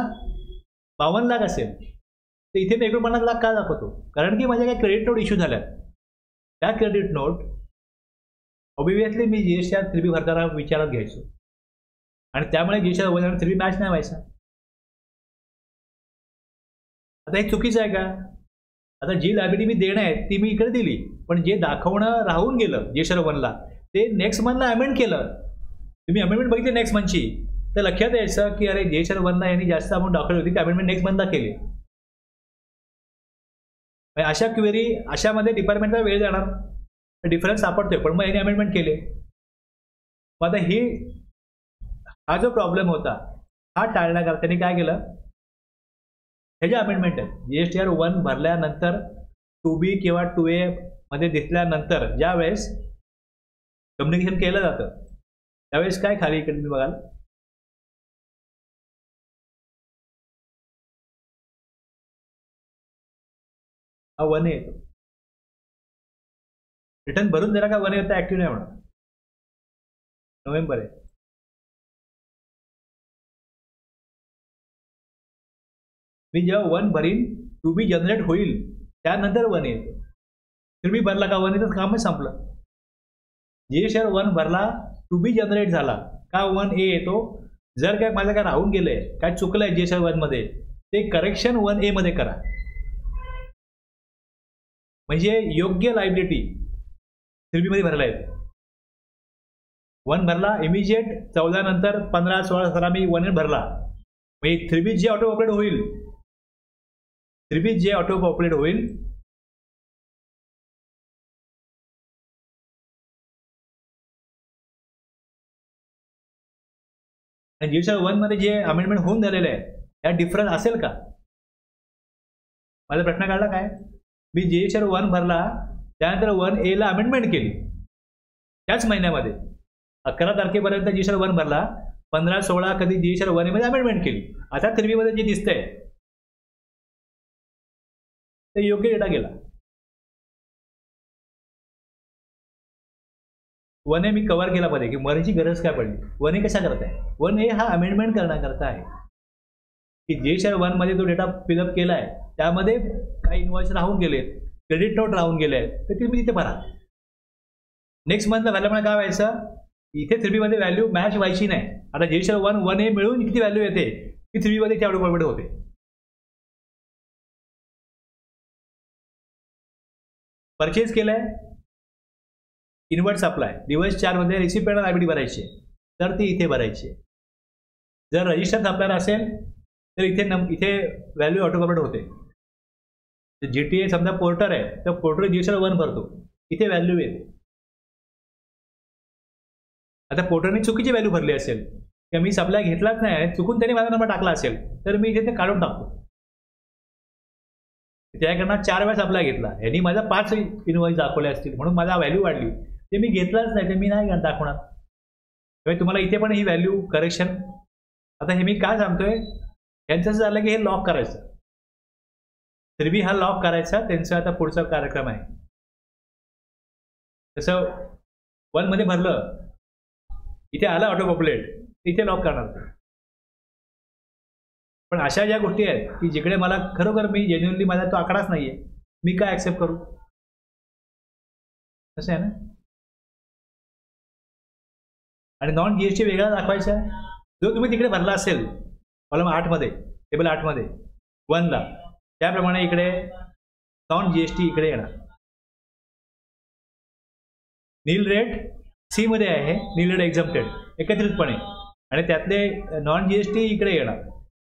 52 लाख असेल तर इथे मी 49 लाख का दाखवतो, कारण की माझ्या काही क्रेडिट नोट इश्यू झाल्या. त्या क्रेडिट नोट ऑब्वियसली मी GSTR 3B भरताना विचारात घ्यायचो आणि त्यामुळे GSTR 1 आणि 3B मॅच नाही व्हायचा. आता हे चुकीचं आहे का. आता जी लायबिलिटी मी देणं आहे ती मी इकडे दिली, पण जे दाखवणं राहून गेलं GSTR 1ला ते नेक्स्ट मंथला अमेंड केलं. तुम्ही अमेंडमेंट बघितली नेक्स्ट मंथची, तर लक्षात यायचं की अरे GSTR 1ला यांनी जास्त अमाऊंट दाखवली होती, ती अमेंडमेंट नेक्स्ट मंथला केली. अशा क्वेरी अशामध्ये डिपार्टमेंटला वेळ जाणार, डिफरन्स सापडतोय, पण मग यांनी अमेंडमेंट केले. मग आता हा जो प्रॉब्लेम होता हा टाळण्याकरता त्यांनी काय केलं, हे जे अमेंडमेंट आहे GSTR 1 भरल्यानंतर 2B किंवा 2A मध्ये दिसल्यानंतर ज्या वेळेस कम्युनिकेशन केलं जातं त्यावेळेस काय खाली इकडे तुम्ही बघाल हा 1A येतो. रिटर्न भरून जरा का 1A होता ऍक्टिव्ह नाही होणार. नोव्हेंबर आहे. मी जेव्हा 1 भरीन 2B जनरेट होईल त्यानंतर 1A येतो. तुम्ही भरला का 1A तर कामच संपलं. GSTR 1 भरला 2B जनरेट झाला का 1A येतो. जर काय माझं काय राहून गेलंय, काय चुकलंय GSTR 1 मध्ये, ते करेक्शन 1A मध्ये करा. म्हणजे योग्य लायबिलिटी 3B मध्ये भरला येते. 1 भरला इमिजिएट 14 नंतर 15 16 17 मी 1A भरला, म्हणजे 3B जे ऑटो ऑपरेट होईल, 3B जे ऑटो ऑपरेट होईल आणि GSTR 1 मध्ये जे अमेंडमेंट होऊन झालेले आहे त्यात डिफरन्स असेल का. माझा प्रश्न काढला काय, मी GSTR 1 भरला त्यानंतर 1A ला अमेंडमेंट केली त्याच महिन्यामध्ये 11 तारखेपर्यंत GSTR 1 भरला, 15 16 कधी GSTR 1A मध्ये अमेंडमेंट केली. आता 3B मध्ये जे दिसतंय ते योग्य डेटा गेला. 1A मी कव्हर केला मध्ये की मराठी गरज काय पडली. 1A कशा करत आहे, 1A हा अमेंडमेंट करण्याकरता आहे की GSTR 1 मध्ये जो डेटा फिलअप केला आहे त्यामध्ये काही इनवॉइस राहून गेले, क्रेडिट नोट राहून गेले तर तुम्ही तिथे भरा. नेक्स्ट मंथला भरल्यामुळे काय व्हायचं, इथे 3B मध्ये व्हॅल्यू मॅच व्हायची नाही. आता GSTR 1A मिळून किती व्हॅल्यू येते ती 3B मध्ये त्या ऑटोमॅटिक होते. परचेज केलंय, इनवर्ट सप्लाय दिवस 4 मध्ये रिसिपेंट लायबिलिटी भरायची तर ती इथे भरायची. जर रजिस्टर सप्लायर असेल तर इथे व्हॅल्यू ऑटोमॅटिक होते. GTA समजा पोर्टर आहे तर पोर्टर GSTR 1 भरतो, इथे व्हॅल्यू येते. आता पोर्टरने चुकीची व्हॅल्यू भरली असेल किंवा मी सप्लाय घेतलाच नाही, चुकून त्याने माझा नंबर टाकला असेल तर मी इथे ते काढून टाकतो. त्याकडनं 4 वेळा सप्लाय घेतला, यांनी माझा 5 इनवॉइस दाखवले असतील म्हणून माझा व्हॅल्यू वाढली, ते मी घेतलाच नाही ते मी नाही दाखवणार. त्यामुळे तुम्हाला इथे पण ही व्हॅल्यू करेक्शन. आता हे मी काय सांगतोय, यांचं असं झालं की हे लॉक करायचं, 3B हा लॉक करायचा त्यांचा आता पुढचा कार्यक्रम आहे. तसं 1 मध्ये भरलं, इथे आलं ऑटो पॉप्युलेट, इथे लॉक करणार. पण अशा ज्या गोष्टी आहेत की जिकडे मला खरोखर मी जेन्युअनली माझा तो आकडाच नाहीये, मी काय ऍक्सेप्ट करू. कसं आहे ना. आणि नॉन GST वेगळा दाखवायचा आहे, जो तुम्ही तिकडे भरला असेल कॉलम 8 मध्ये, टेबल 8 मध्ये 1 ला, त्याप्रमाणे इकडे नॉन GST इकडे येणार. नील रेट C मध्ये आहे, नील रेट एक्झम्प्टेड एकत्रितपणे, आणि त्यातले नॉन GST इकडे येणार.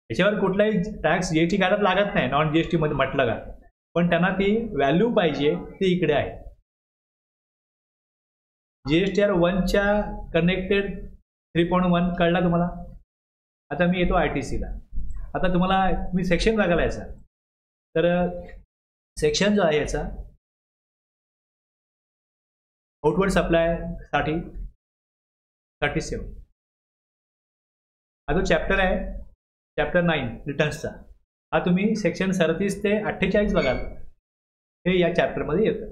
याच्यावर कुठलाही टॅक्स GST काढत लागत नाही नॉन GST मध्ये म्हटलं का, पण त्यांना ती व्हॅल्यू पाहिजे ती इकडे आहे. GSTR 1च्या कनेक्टेड 3.1 कळला तुम्हाला. आता मी येतो ITC ला. आता तुम्ही सेक्शन बघायला याचा, तर सेक्शन जो आहे याचा आउटवर्ड सप्लाय साठी 37 हा जो चॅप्टर आहे, चॅप्टर 9 रिटर्न्सचा, हा तुम्ही सेक्शन 37 ते 48 बघाल, हे या चॅप्टरमध्ये येतं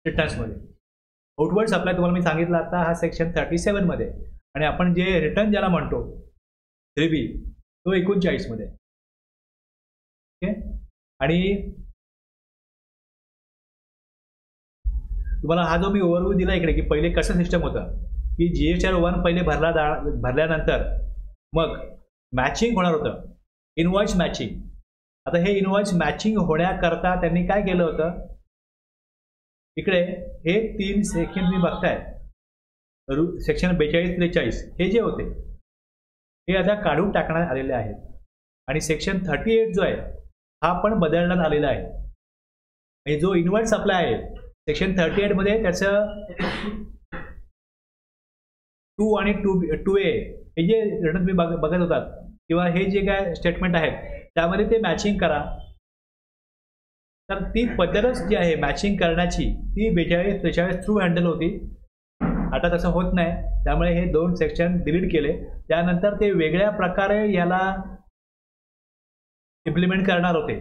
रिटर्न्समध्ये. आउटवर्ड सप्लाय तुम्हाला मी सांगितलं आता हा सेक्शन 37 मध्ये, आणि आपण जे रिटर्न ज्याला म्हणतो 3B तो 39 मध्ये. ओके. आणि तुम्हाला हा जो मी ओव्हरव्ह्यू दिला इकडे की पहिले कसं सिस्टम होतं की GSTR 1 पहिले भरल्यानंतर मग मॅचिंग होणार होतं, इनवॉइस मॅचिंग. आता हे इनवॉइस मॅचिंग होण्याकरता त्यांनी काय केलं होतं, इकडे हे 3 सेक्शन तुम्ही बघताय, सेक्शन 42 43 हे जे होते हे आता काढून टाकण्यात आलेले आहेत आणि सेक्शन 38 जो आहे हा पण बदलण्यात आलेला आहे. म्हणजे जो इनवर्ट सप्लाय आहे सेक्शन 38 मध्ये त्याचं 2 आणि 2A हे जे रिटर्न तुम्ही बघत होतात किंवा हे जे काय स्टेटमेंट आहेत त्यामध्ये ते मॅचिंग करा. तर ती पद्धतच जी आहे मॅचिंग करण्याची ती 42-43 थ्रू हँडल होती. आता तसं होत नाही, त्यामुळे हे 2 सेक्शन डिलीट केले. त्यानंतर ते वेगळ्या प्रकारे याला इम्प्लिमेंट करणार होते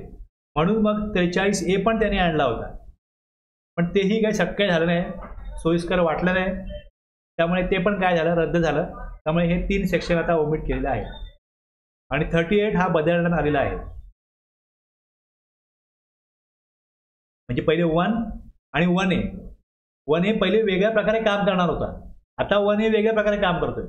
म्हणून मग 43A पण त्यांनी आणला होता, पण तेही काही शक्य झालं नाही, सोयीस्कर वाटलं नाही, त्यामुळे ते पण काय झालं, रद्द झालं. त्यामुळे हे 3 सेक्शन आता ओमिट केलेलं आहे आणि 38 हा बदलण्यात आलेला आहे. म्हणजे पहिले 1 आणि 1A पहिले वेगळ्या प्रकारे काम करणार होता, आता 1A वेगळ्या प्रकारे काम करतोय.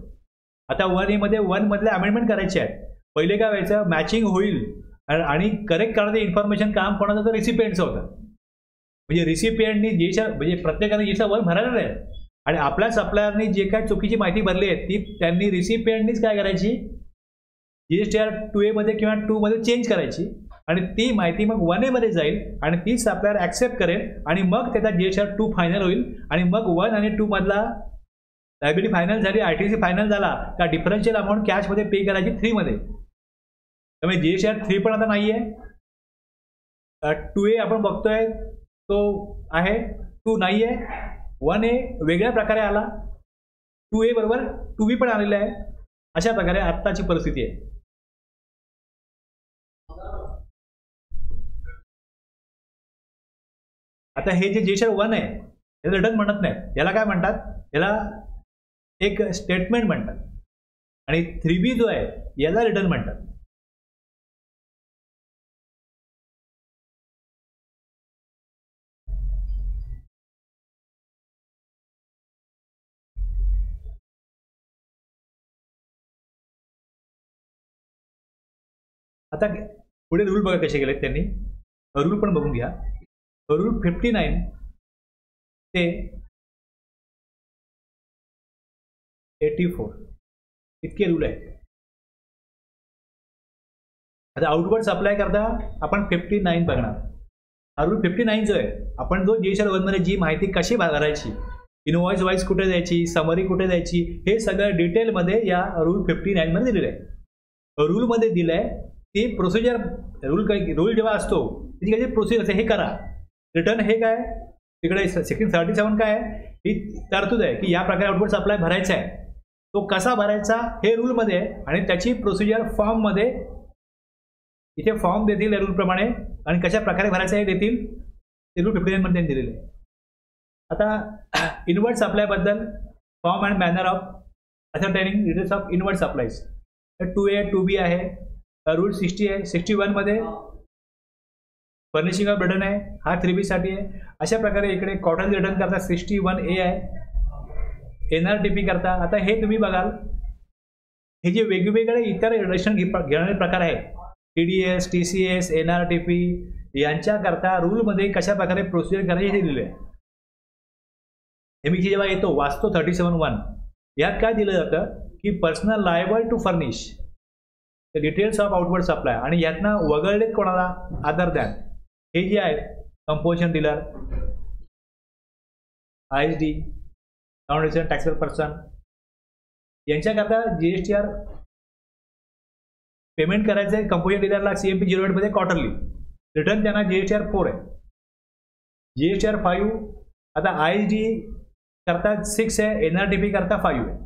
आता 1A मध्ये 1 मधले अमेंडमेंट करायचे आहेत. पहिले काय व्हायचं, मॅचिंग होईल आणि करेक्ट करण्याचं इन्फॉर्मेशन काम कोणाचं तर रिसिपिएंटचं होतं. म्हणजे रिसिपिएंटनी म्हणजे प्रत्येकाने जीचा 1 भरायला आहे आणि आपल्या सप्लायरनी जे काय चुकीची माहिती भरली आहे ती त्यांनी रिसिपिएंटनीच काय करायची, GSTR 2A मध्ये किंवा 2 मध्ये चेंज करायची आणि ती माहिती मग 1A मध्ये जाईल आणि ती सप्लायर ऍक्सेप्ट करेल आणि मग त्याचा GSTR 2 फायनल होईल आणि मग 1 आणि 2 मधला लायबिलिटी फायनल झाली, ITC फायनल झाला का डिफरन्शियल अमाऊंट कॅशमध्ये पे करायची 3 मध्ये. त्यामुळे GSTR 3 पण आता नाही आहे. 2A आपण बघतोय तो आहे, 2 नाही आहे. 1A वेगळ्या प्रकारे आला, 2A बरोबर 2B पण आलेला आहे. अशा प्रकारे आत्ताची परिस्थिती आहे. आता हे जे GSTR 1 आहे याला रिटर्न म्हणत नाहीत, याला काय म्हणतात, याला एक स्टेटमेंट म्हणतात आणि 3B जो आहे याला रिटर्न म्हणतात. आता पुढे रूल बघा कसे गेलेत त्यांनी, रूल पण बघून घ्या. रूल 59 ते 84 इतके रूल आहेत. आता आउटवर्ड सप्लाय करता आपण 59 बघणार. हा रूल 59 जो आहे, आपण जो GSTR 1 मध्ये जी माहिती कशी भरायची, इनवॉइस वाईज कुठे द्यायची, समरी कुठे द्यायची, हे सगळं डिटेलमध्ये या रूल 59 मध्ये दिलेलं आहे. रूलमध्ये दिलंय ती प्रोसिजर, रूल जेव्हा असतो त्याची काही प्रोसिजर असते, हे करा. रिटर्न हे काय तिकडे सेक्शन 37 काय आहे, ही तरतूद आहे की या प्रकारे आउटवर्ड सप्लाय भरायचा आहे. तो कसा भरायचा हे रूलमध्ये आहे आणि त्याची प्रोसिजर फॉर्ममध्ये, इथे फॉर्म देतील रूलप्रमाणे आणि कशा प्रकारे भरायचं हे देतील, ते रूल 59 मध्ये दिलेले आहे. आता इनवर्ट सप्लायबद्दल form and manner of ascertaining details of inward supplies 2A 2B आहे. रूल 60 आहे. 61 मध्ये फर्निशिंग ऑफ रिटर्न आहे, हा 3B साठी आहे. अशा प्रकारे इकडे कॉटन रिटर्न करता 61A आहे. NRTP करता. आता हे तुम्ही बघाल, हे जे वेगवेगळे इतर रिटर्न घेणारे प्रकार आहेत, TDS, TCS, NRTP यांच्याकरता रूलमध्ये कशा प्रकारे प्रोसिजर करायची हे दिले आहे. हे मी जेव्हा येतो वाचतो 37(1) यात काय दिलं जातं की personal liable to furnish the details of outward supply, आणि यातनं वगळलेत कोणाला, अदर दॅन हे जे आहेत composition dealer, ISD, non resident taxable person, यांच्याकरता GSTR पेमेंट करायचं आहे. कंपोजिशन डीलरला CMP 08 मध्ये क्वार्टरली, रिटर्न त्यांना GSTR 4 आहे. GSTR 5 आता ISD करता 6 आहे, NRTP करता 5 आहे.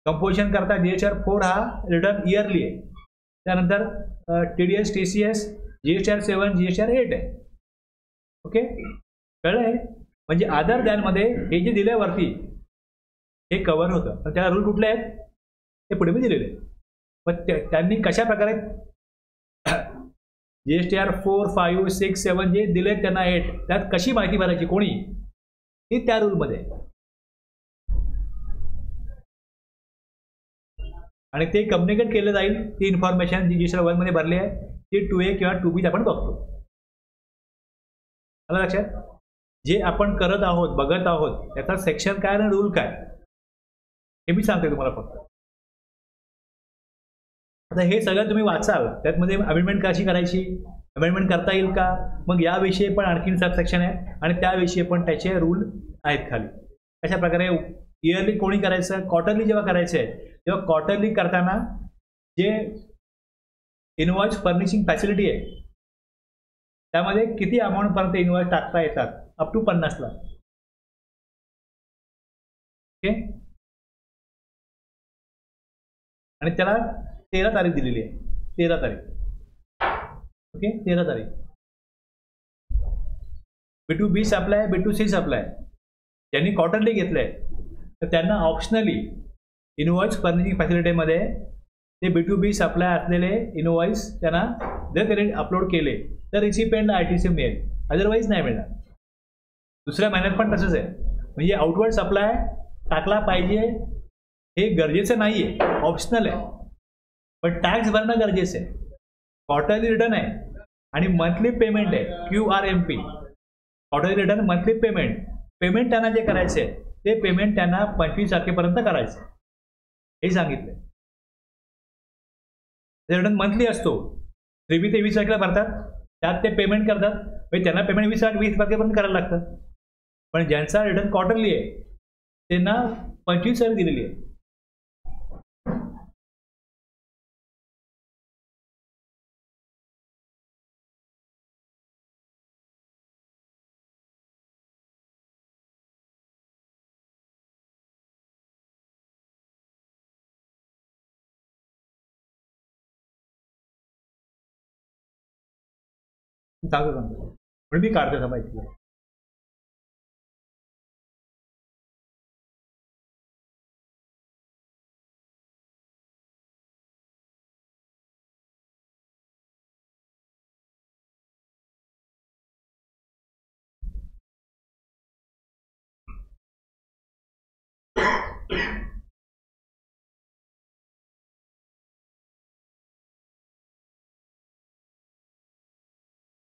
कंपोजिशन करता GSTR 4 हा रिटर्न इयरली आहे. त्यानंतर TDS, TCS, GSTR 7, GSTR 8 आहे. ओके, कळलंय. म्हणजे अदर दॅन मध्ये हे जे दिलंय वरती हे कव्हर होतं, पण त्याला रूल कुठले आहेत ते पुढे मी दिलेले. पण त्यांनी कशा प्रकारे GSTR 4, 5, 6, 7 जे दिले त्यांना 8, त्यात कशी माहिती भरायची कोणी, ती त्या रूलमध्ये, आणि ते कम्युनिकेट केलं जाईल. ती इन्फॉर्मेशन जी GSTR 1 मध्ये भरली आहे ती 2A किंवा 2B आपण बघतो. मला लक्षात, जे आपण करत आहोत, बघत आहोत, त्याचा सेक्शन काय आणि रूल काय हे मी सांगते तुम्हाला फक्त. आता हे सगळं तुम्ही वाचाल, त्यातमध्ये अमेंडमेंट कशी करायची, अमेंडमेंट करता येईल का, मग याविषयी पण आणखीन सबसेक्शन आहे आणि त्याविषयी पण त्याचे रूल आहेत खाली. अशा प्रकारे इयरली कोणी करायचं, क्वार्टरली जेव्हा करायचं आहे तेव्हा क्वार्टरली करताना जे इनवॉइस फर्निशिंग फॅसिलिटी आहे त्यामध्ये किती अमाऊंटपर्यंत इनवॉइस टाकता येतात, अप टू 50 लाख. ओके, आणि त्याला 13 तारीख दिलेली आहे, 13 तारीख. ओके, 13 तारीख. B2B सप्लाय, B2C सप्लाय ज्यांनी क्वार्टरली घेतलंय तर त्यांना ऑप्शनली इनवॉइस फर्निशिंग फॅसिलिटीमध्ये ते B2B सप्लाय असलेले इनवॉइस त्यांना जर त्यांनी अपलोड केले तर रिसिपेंटला ITC मिळेल, अदरवाईज नाही मिळणार. दुसऱ्या महिन्यात पण तसंच आहे. म्हणजे आउटवर्ड सप्लाय टाकला पाहिजे हे गरजेचं नाही आहे, ऑप्शनल आहे, पण टॅक्स भरणं गरजेचं आहे. क्वार्टरली रिटर्न आहे आणि मंथली पेमेंट आहे, QRMP quarterly return monthly payment त्यांना जे करायचं आहे ते पेमेंट त्यांना 25 तारखेपर्यंत करायचं हे सांगितलंय. रिटर्न मंथली असतो, 3 ते 20 तारखेला भरतात, त्यात ते पेमेंट करतात, म्हणजे त्यांना पेमेंट 20 तारखेपर्यंत करायला लागतं. पण ज्यांचा रिटर्न क्वार्टरली आहे त्यांना 25 तारीख दिलेली आहे. सांगतो म्हणून मी काढतो सा माहिती.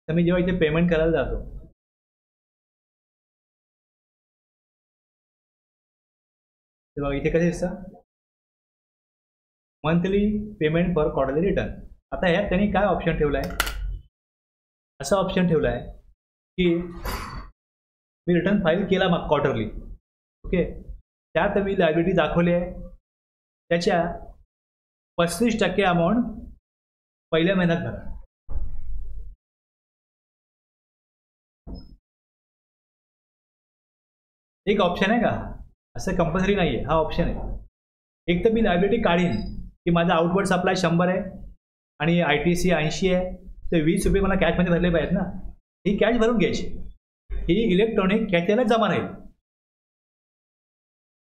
तर मी जेव्हा इथे पेमेंट करायला जातो तेव्हा इथे कसं दिसतं, मंथली पेमेंट पर क्वार्टरली रिटर्न. आता ह्यात त्यांनी काय ऑप्शन ठेवला आहे, असा ऑप्शन ठेवला आहे की मी रिटर्न फाईल केला मग क्वार्टरली, ओके, त्यात मी लायबिलिटी दाखवली आहे, त्याच्या 35% अमाऊंट पहिल्या महिन्यात भरा. एक ऑप्शन आहे का, असं कंपल्सरी नाही आहे, हा ऑप्शन आहे. एक तर मी लायबिलिटी काढीन की माझा आउटवर्ड सप्लाय 100 आहे आणि ITC 80 आहे, तर 20 रुपये मला कॅशमध्ये भरले पाहिजेत ना, ही कॅश भरून घ्यायची, ही इलेक्ट्रॉनिक कॅशला जमा राहील,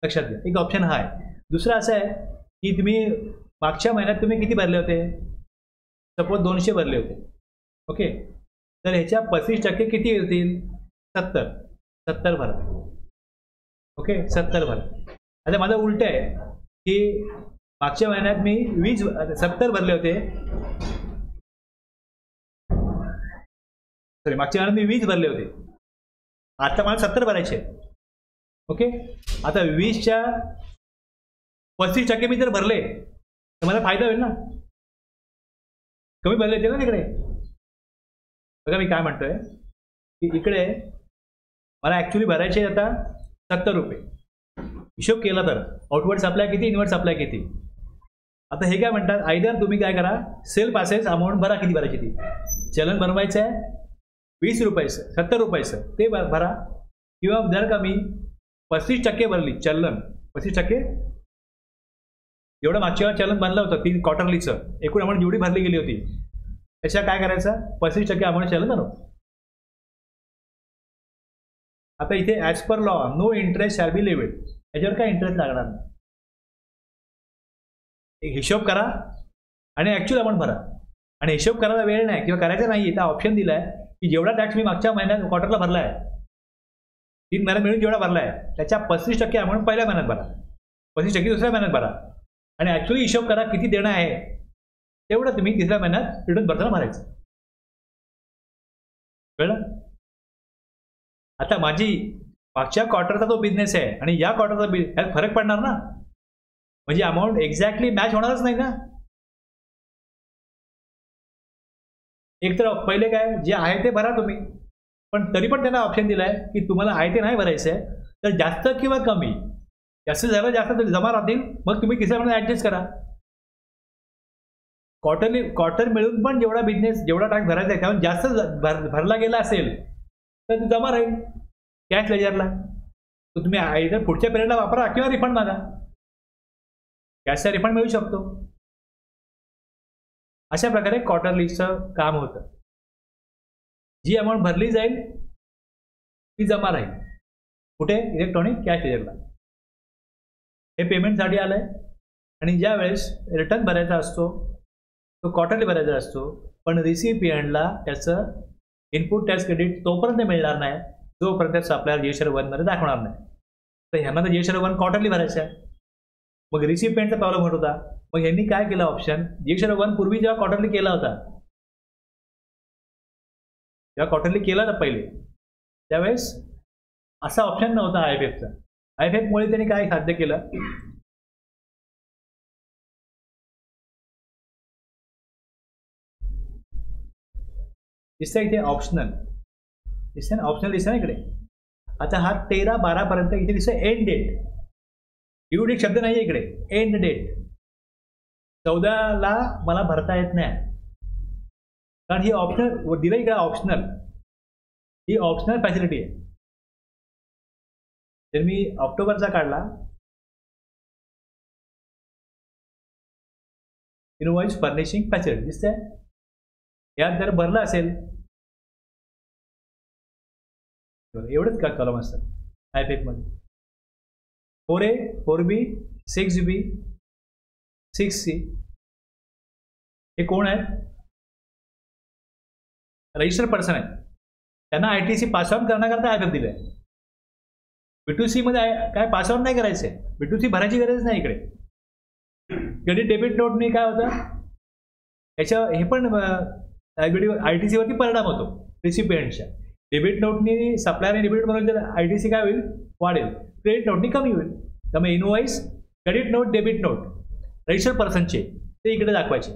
लक्षात घ्या. एक ऑप्शन हा आहे. दुसरा असं आहे की तुम्ही मागच्या महिन्यात तुम्ही किती भरले होते, सपोज 200 भरले होते, ओके, तर ह्याच्या 35% किती होतील, 70 भरा, ओके, 70 भरा. आता माझं उलट आहे की मागच्या महिन्यात मी 70 भरले होते, सॉरी मागच्या महिन्यात मी 20 भरले होते, आता मला 70 भरायचे, ओके. आता 20च्या 35% मी जर भरले तर मला फायदा होईल ना, कमी भरले होते ना तिकडे. बघा मी काय म्हणतोय की इकडे मला ॲक्च्युली भरायचे आता 70 रुपये, हिशोब केला तर आउटवर्ड सप्लाय किती, इनवर्ड सप्लाय किती. आता हे काय म्हणतात, आयदर तुम्ही काय करा, सेल पासेस अमाऊंट भरा, किती भरायची ती, चलन बनवायचं आहे 20 रुपयाचं, 70 रुपयाचं ते भरा, किंवा जर का मी 35% भरली चलन, 35% एवढं मागच्या वेळा चलन बनलं होतं 3 क्वार्टरलीचं, एकूण अमाऊंट जेवढी भरली गेली होती त्याच्या काय करायचं, 35% अमाऊंट चलन बनव. आता इथे as per law no interest shall be levied, याच्यावर काय इंटरेस्ट लागणार नाही. एक हिशोब करा आणि ॲक्च्युअल अमाऊंट भरा, आणि हिशोब करायला वेळ नाही किंवा करायचा नाही, इथं ऑप्शन दिला आहे की जेवढा टॅक्स मी मागच्या महिन्यात क्वार्टरला भरला आहे, 3 महिन्यात मिळून जेवढा भरला आहे त्याच्या 35% अमाऊंट पहिल्या महिन्यात भरा, 35% दुसऱ्या महिन्यात भरा, आणि ॲक्च्युअली हिशोब करा किती देणं आहे तेवढं तुम्ही तिसऱ्या महिन्यात रिटर्न भरताना भरायचं. कळलं. आता माझी मागच्या क्वार्टरचा तो बिझनेस आहे आणि या क्वार्टरचा त्यात फरक पडणार ना, म्हणजे अमाऊंट एक्झॅक्टली मॅच होणारच नाही ना. एक तर पहिले काय जे आहे ते भरा तुम्ही, पण तरी पण त्यांना ऑप्शन दिलाय की तुम्हाला आहे ते नाही भरायचं आहे, तर जास्त किंवा कमी, जास्त झालं जास्त जमा राहतील, मग तुम्ही तिसऱ्या महिन्यात ऍडजस्ट करा. क्वार्टर मिळून पण जेवढा बिझनेस जेवढा टॅक्स भरायचा आहे त्यामुळे जास्त भरला गेला असेल तर तो जमा राहील कॅश लेजरला. तर तुम्ही आयदर पुढच्या पिरियडला वापरा किंवा रिफंड मागा. कॅशचा रिफंड मिळू शकतो. अशा प्रकारे क्वार्टरलीचं काम होतं. जी अमाऊंट भरली जाईल ती जमा राहील कुठे, इलेक्ट्रॉनिक कॅश लेजरला. हे पेमेंटसाठी आलंय. आणि ज्या वेळेस रिटर्न भरायचा असतो तो क्वार्टरली भरायचा असतो, पण रिसिपियंटला त्याचं इनपुट टॅक्स क्रेडिट तोपर्यंत मिळणार नाही जोपर्यंत आपल्याला जीएसटी 1 मध्ये दाखवणार नाही. तर ह्यांना तर जीएसटी 1 क्वार्टरली भरायचं आहे. मग रिसिपियंटचा प्रॉब्लेम होत होता. मग यांनी काय केलं ऑप्शन, जीएसटी 1 पूर्वी जेव्हा क्वार्टरली केला होता, जेव्हा क्वार्टरली केला ना पहिले, त्यावेळेस असा ऑप्शन नव्हता आयएफएफचा. आयएफएफमुळे त्यांनी काय साध्य केलं, दिसतंय इथे ऑप्शनल दिसतंय ना, ऑप्शनल दिसतंय ना इकडे. आता हा 13/12 पर्यंत इथे दिसतंय एंड डेट. ड्यू डेट शब्द नाही इकडे, एंड डेट. 14ला मला भरता येत नाही कारण ही ऑप्शनल दिलं इकडे. ऑप्शनल ही ऑप्शनल फॅसिलिटी आहे. जर मी ऑक्टोबरचा काढला, इनवॉइस फर्निशिंग फॅसिलिटी दिसतंय. यात जर भरलं असेल, एवढंच का कॉलम असतात आयपीएफ मध्ये. 4A 4B 6B 6C हे कोण आहेत, रजिस्टर्ड पर्सन आहेत. त्यांना आयटीसी पासऑन करण्याकरता आयपीएफ दिलंय. B2C मध्ये काय पासऑन नाही करायचंय, B2C भरायची गरज नाही इकडे. क्रेडिट डेबिट नोटने काय होतं, याच्या हे पण आयटीसी वरती परिणाम होतो रिसिपियंटच्या. डेबिट नोटनी सप्लायर आणि डेबिट म्हणून आयटीसी काय होईल, वाढेल. क्रेडिट नोटनी कमी होईल. त्यामुळे invoice credit note debit note registered पर्सनचे ते इकडे दाखवायचे.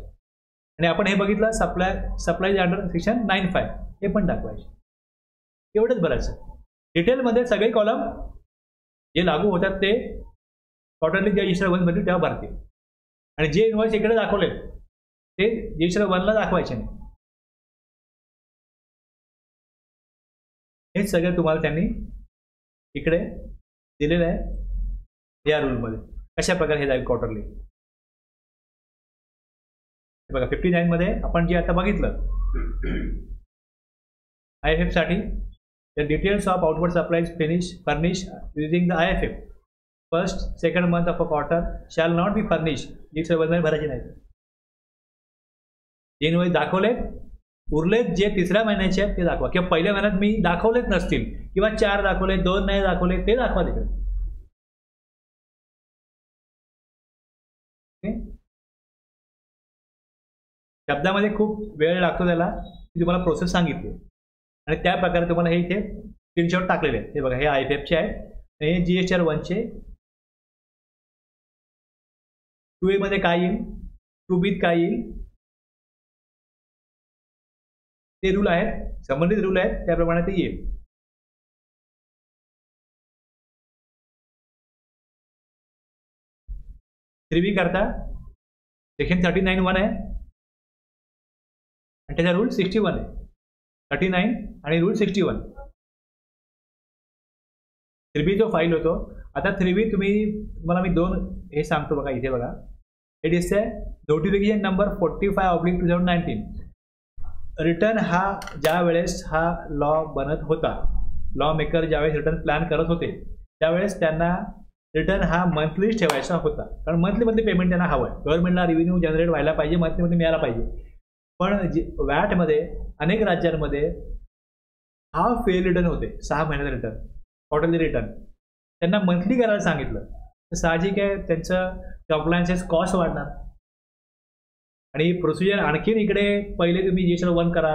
आणि आपण हे बघितलं सप्लाय अंडर सेक्शन 95 हे पण दाखवायचे. एवढंच बरायचं. डिटेलमध्ये सगळे कॉलम जे लागू होतात ते क्वार्टरली ज्या जीएसटी 1 मध्ये तेव्हा भरतील. आणि जे इनवॉइस इकडे दाखवले ते जीएसटी 1 ला दाखवायचे नाही. हे सगळं तुम्हाला त्यांनी इकडे दिलेलं आहे या रूलमध्ये, कशा प्रकारे हे जाईल क्वार्टरली. बघा 59 मध्ये आपण जे आता बघितलं आयएफएफ साठी, the details of outward supplies furnish using the IFF first second month of a quarter shall not be furnish. GST 1 मध्ये भरायचे नाही. जे इनवॉइस दाखवले उरलेत जे तिसऱ्या महिन्याचे आहेत ते दाखवा, किंवा पहिल्या महिन्यात मी दाखवलेच नसतील किंवा 4 दाखवले 2 नाही दाखवले ते दाखवा तिकडे. शब्दामध्ये खूप वेळ लागतो त्याला, मी तुम्हाला प्रोसेस सांगितली आणि त्या प्रकारे तुम्हाला हे इथे स्क्रीनशॉट टाकलेले आहेत. हे बघा, हे आयपीएफचे आहेत, हे जीएसटी 1चे. 2A मध्ये काय येईल, 2B काय येईल ते रूल आहेत, संबंधित रूल आहेत, त्याप्रमाणे ते येईल. थ्री करता सेक्शन 39(1) आहे आणि त्याचा रूल 61 आहे. 39 आणि रूल 61. 3B जो फाईल होतो, आता 3B तुम्हाला मी 2 हे सांगतो. बघा इथे बघा, हे दिसतंय नोटिफिकेशन नंबर 45/2019. रिटर्न हा ज्या वेळेस हा लॉ बनत होता, लॉ मेकर ज्यावेळेस रिटर्न प्लॅन करत होते त्यावेळेस त्यांना रिटर्न हा मंथलीच ठेवायचा होता. कारण मंथली पेमेंट त्यांना हवं आहे. गव्हर्नमेंटला रेव्हेन्यू जनरेट व्हायला पाहिजे, मंथली मिळायला पाहिजे. पण वॅटमध्ये अनेक राज्यांमध्ये हाफ इयर रिटर्न होते, 6 महिन्याचा रिटर्न, क्वार्टरली रिटर्न. त्यांना मंथली करायला सांगितलं तर साहजिक आहे त्यांचं कम्प्लायन्सेस कॉस्ट वाढणार. आणि प्रोसिजर आणखीन इकडे पहिले तुम्ही जीएसटी 1 करा,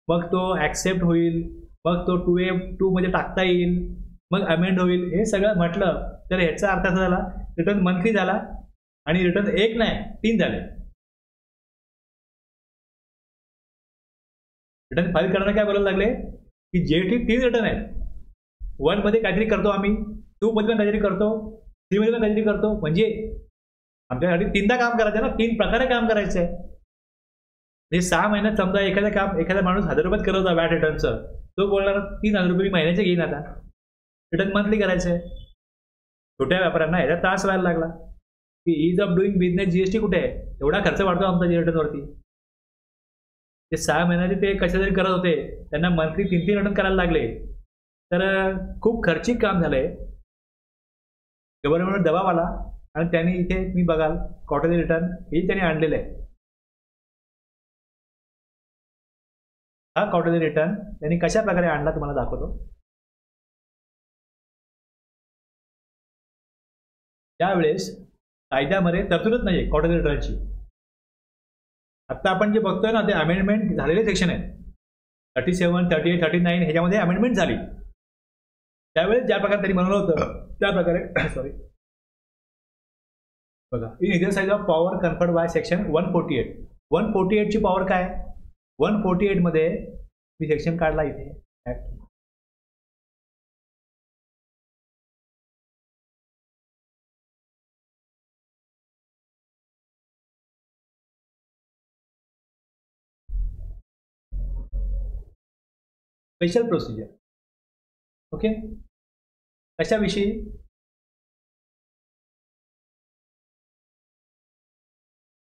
मग तो ॲक्सेप्ट होईल, मग तो 2A 2 मध्ये टाकता येईल, मग अमेंड होईल. हे सगळं म्हटलं तर ह्याचा अर्थ असा झाला रिटर्न मंथली झाला आणि रिटर्न 1 नाही 3 झाले. रिटर्न फाईल करताना काय बोलायला लागले की जीएसटी 3 रिटर्न आहेत. 1 मध्ये काहीतरी करतो आम्ही, 2 मध्ये पण काहीतरी करतो, 3 मध्ये पण काहीतरी करतो. म्हणजे आमच्यासाठी 3दा काम करायचं ना, 3 प्रकारे काम करायचं आहे. म्हणजे 6 महिन्यात समजा एखादा माणूस 1000 रुपयात करत होता वॅट रिटर्नचं, तो बोलणार 3000 रुपये मी महिन्याचे घेईन आता. रिटर्न मंथली करायचं आहे. छोट्या व्यापाऱ्यांना ह्याचा त्रास व्हायला लागला की is of doing business GST कुठे आहे, एवढा खर्च वाढतो आमचा रिटर्नवरती. ते 6 महिन्याचे ते कशातरी करत होते, त्यांना मंथली 3 रिटर्न करायला लागले. तर खूप खर्चिक काम झालंय. गव्हर्नमेंटवर दबाव आला आणि त्यांनी इथे मी बघाल क्वार्टरली रिटर्न हे त्यांनी आणलेलं आहे. हा क्वार्टरली रिटर्न त्यांनी कशा प्रकारे आणला तुम्हाला दाखवतो. त्यावेळेस कायद्यामध्ये तरतूदच नाही क्वार्टरली रिटर्नची. आता आपण जे बघतोय ना ते अमेंडमेंट झालेले सेक्शन आहेत. 37, 38, 39 ह्याच्यामध्ये अमेंडमेंट झाली. त्यावेळेस ज्या प्रकारे त्यांनी बनवलं होतं त्या प्रकारे सॉरी बघा, in exercise of power conferred by section 148. 148 ची पॉवर काय, 148 मध्ये मी सेक्शन काढला इथे. Special procedure. ओके, कशाविषयी,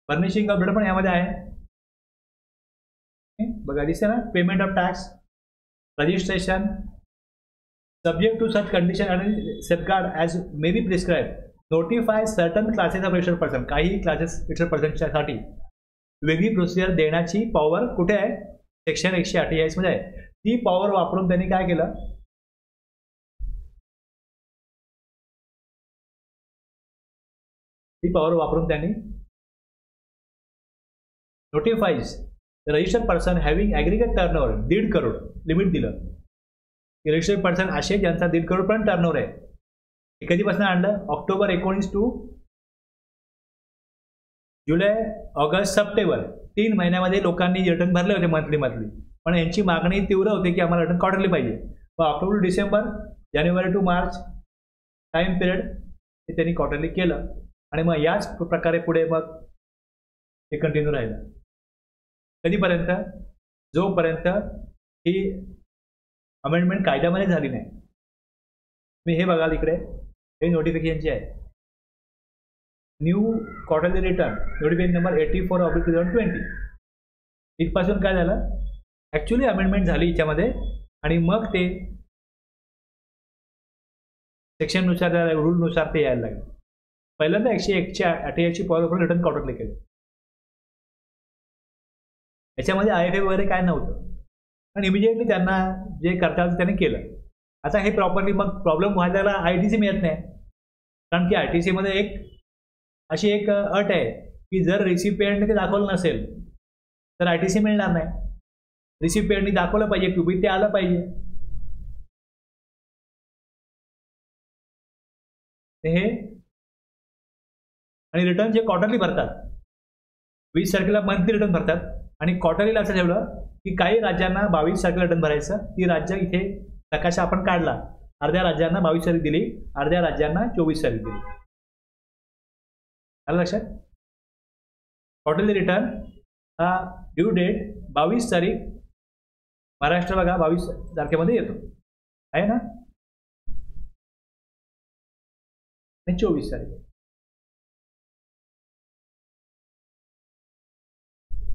फर्निशिंग ऑफ रिटर्न पण यामध्ये आहे. बघा दिसते ना, payment of tax, registration, subject to such condition and safeguard as may be prescribe, notify certain classes of registered person. काही क्लासेस रजिस्टर्ड पर्सनच्यासाठी वेगळी प्रोसिजर देण्याची पॉवर कुठे आहे, सेक्शन 148 मध्ये आहे. ती पॉवर वापरून त्यांनी काय केलं, ती पॉवर वापरून त्यांनी notifies registered person having aggregate turnover 1.5 crore limit दिलं की रजिस्टर्ड पर्सन असे ज्यांचा 1.5 करोड पर्यंत टर्नओव्हर आहे. हे कधीपासून आणलं, October 19 to July, August, September 3 महिन्यामध्ये लोकांनी रिटर्न भरले होते मंथली. पण यांची मागणी तीव्र होती की आम्हाला रिटर्न क्वार्टरली पाहिजे. मग October to December, January to March time period हे त्यांनी क्वार्टरली केलं. आणि मग याच प्रकारे पुढे मग हे कंटिन्यू राहिलं. कधीपर्यंत, जोपर्यंत ही अमेंडमेंट कायद्यामध्ये झाली नाही. मी हे बघाल इकडे, हे नोटिफिकेशनचे आहे. New quarterly return notification number 84/2020. इथपासून काय झालं, ॲक्च्युली अमेंडमेंट झाली याच्यामध्ये आणि मग ते सेक्शननुसार, त्या रूलनुसार ते यायला लागले. पहिल्यांदा 148 पॉवर वापरून रिटर्न क्वार्टरली केले. याच्यामध्ये IFA वगैरे काय नव्हतं. पण इमिजिएटली त्यांना जे करता आलं त्यांनी केलं. आता हे प्रॉपरली मग प्रॉब्लेम व्हायला ITC मिळत नाही. कारण की ITC मध्ये अशी एक अट आहे की जर रिसिपिएंटने ते दाखवलं नसेल तर ITC मिळणार नाही. रिसिपिएंटनी दाखवलं पाहिजे, टू ते आलं पाहिजे. हे आणि रिटर्न जे क्वार्टरली भरतात, 20 तारखेला मंथली रिटर्न भरतात आणि क्वार्टरलीला असं ठेवलं की काही राज्यांना 22 तारखेला रिटर्न भरायचं. ती राज्य इथे नकाशा आपण काढला, अर्ध्या राज्यांना 22 तारीख दिली, अर्ध्या राज्यांना 24 तारीख दिली. आलं लक्षात. क्वार्टरली रिटर्न हा ड्यू डेट 22 तारीख, महाराष्ट्र बघा 22 तारखेमध्ये येतो आहे ना, आणि 24 तारीख.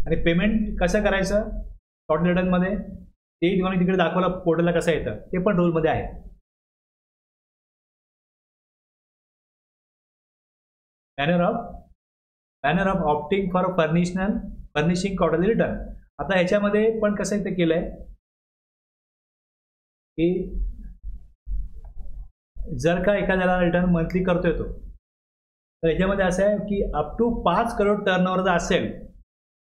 आणि पेमेंट कसं करायचं क्वार्टरली रिटर्नमध्ये ते तुम्हाला तिकडे दाखवलं पोर्टलला कसं येतं, ते पण रूलमध्ये आहे. Manner of opting for furnishing quarterly return. आता ह्याच्यामध्ये पण कसं इथे केलंय की जर का एखाद्याला रिटर्न मंथली करतोय तो, तर याच्यामध्ये असं आहे की अप टू 5 करोड टर्नओव्हर जर असेल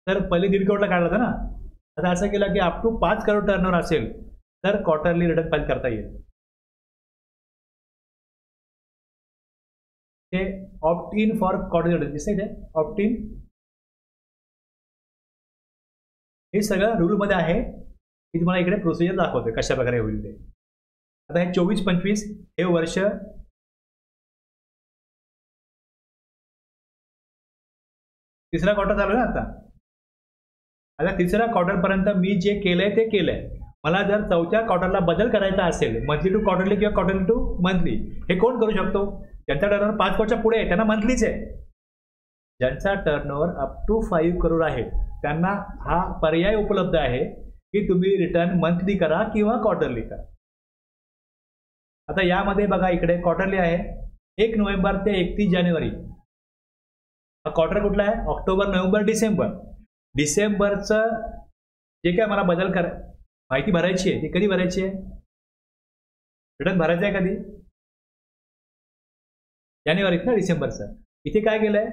तर पहिले 1.5 करोडला काढला होता ना. आता असं केलं की अप टू 5 करोड टर्नओव्हर असेल तर क्वार्टरली रिटर्न फाईल करता येईल. हे opt in for quarterly return दिसतंय ते ऑप्ट इन. हे सगळं रूलमध्ये आहे मी तुम्हाला इकडे प्रोसिजर दाखवतोय कशा प्रकारे होईल ते. आता हे 24-25 हे वर्ष तिसरा क्वार्टर चालू आहे ना आता तिसऱ्या क्वार्टरपर्यंत मी जे केलंय ते केलंय. मला जर चौथ्या क्वार्टरला बदल करायचा असेल, मंथली टू क्वार्टरली किंवा क्वार्टरली टू मंथली, हे कोण करू शकतो? ज्यांचा टर्नओव्हर 5 करोडच्या पुढे आहे त्यांना मंथलीच आहे. ज्यांचा टर्नओव्हर अप टू 5 करोड आहे त्यांना हा पर्याय उपलब्ध आहे की तुम्ही रिटर्न मंथली करा किंवा क्वार्टरली करा. आता यामध्ये बघा इकडे क्वार्टरली आहे 1 नोव्हेंबर ते 31 जानेवारी. हा क्वार्टर कुठला आहे? October, November, December. डिसेंबरचं जे काय मला बदल माहिती भरायची आहे ती कधी भरायची आहे? रिटर्न भरायचं आहे कधी? जानेवारीत ना, डिसेंबरचं. इथे काय केलंय?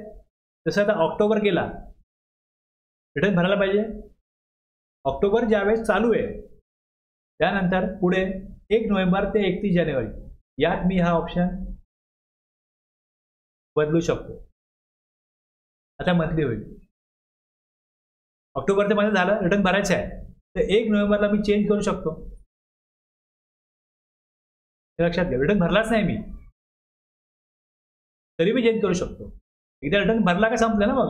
जसं आता ऑक्टोबर गेला, रिटर्न भरायला पाहिजे. ऑक्टोबर ज्यावेळेस चालू आहे त्यानंतर पुढे 1 नोव्हेंबर ते 31 जानेवारी यात मी हा ऑप्शन बदलू शकतो. आता मंथली होईल. ऑक्टोबरचं माझं झालं, रिटर्न भरायचं आहे, तर 1 नोव्हेंबरला मी चेंज करू शकतो. लक्षात घ्या, रिटर्न भरलाच नाही मी तरी मी चेंज करू शकतो. एकदा रिटर्न भरला का संपलं ना मग.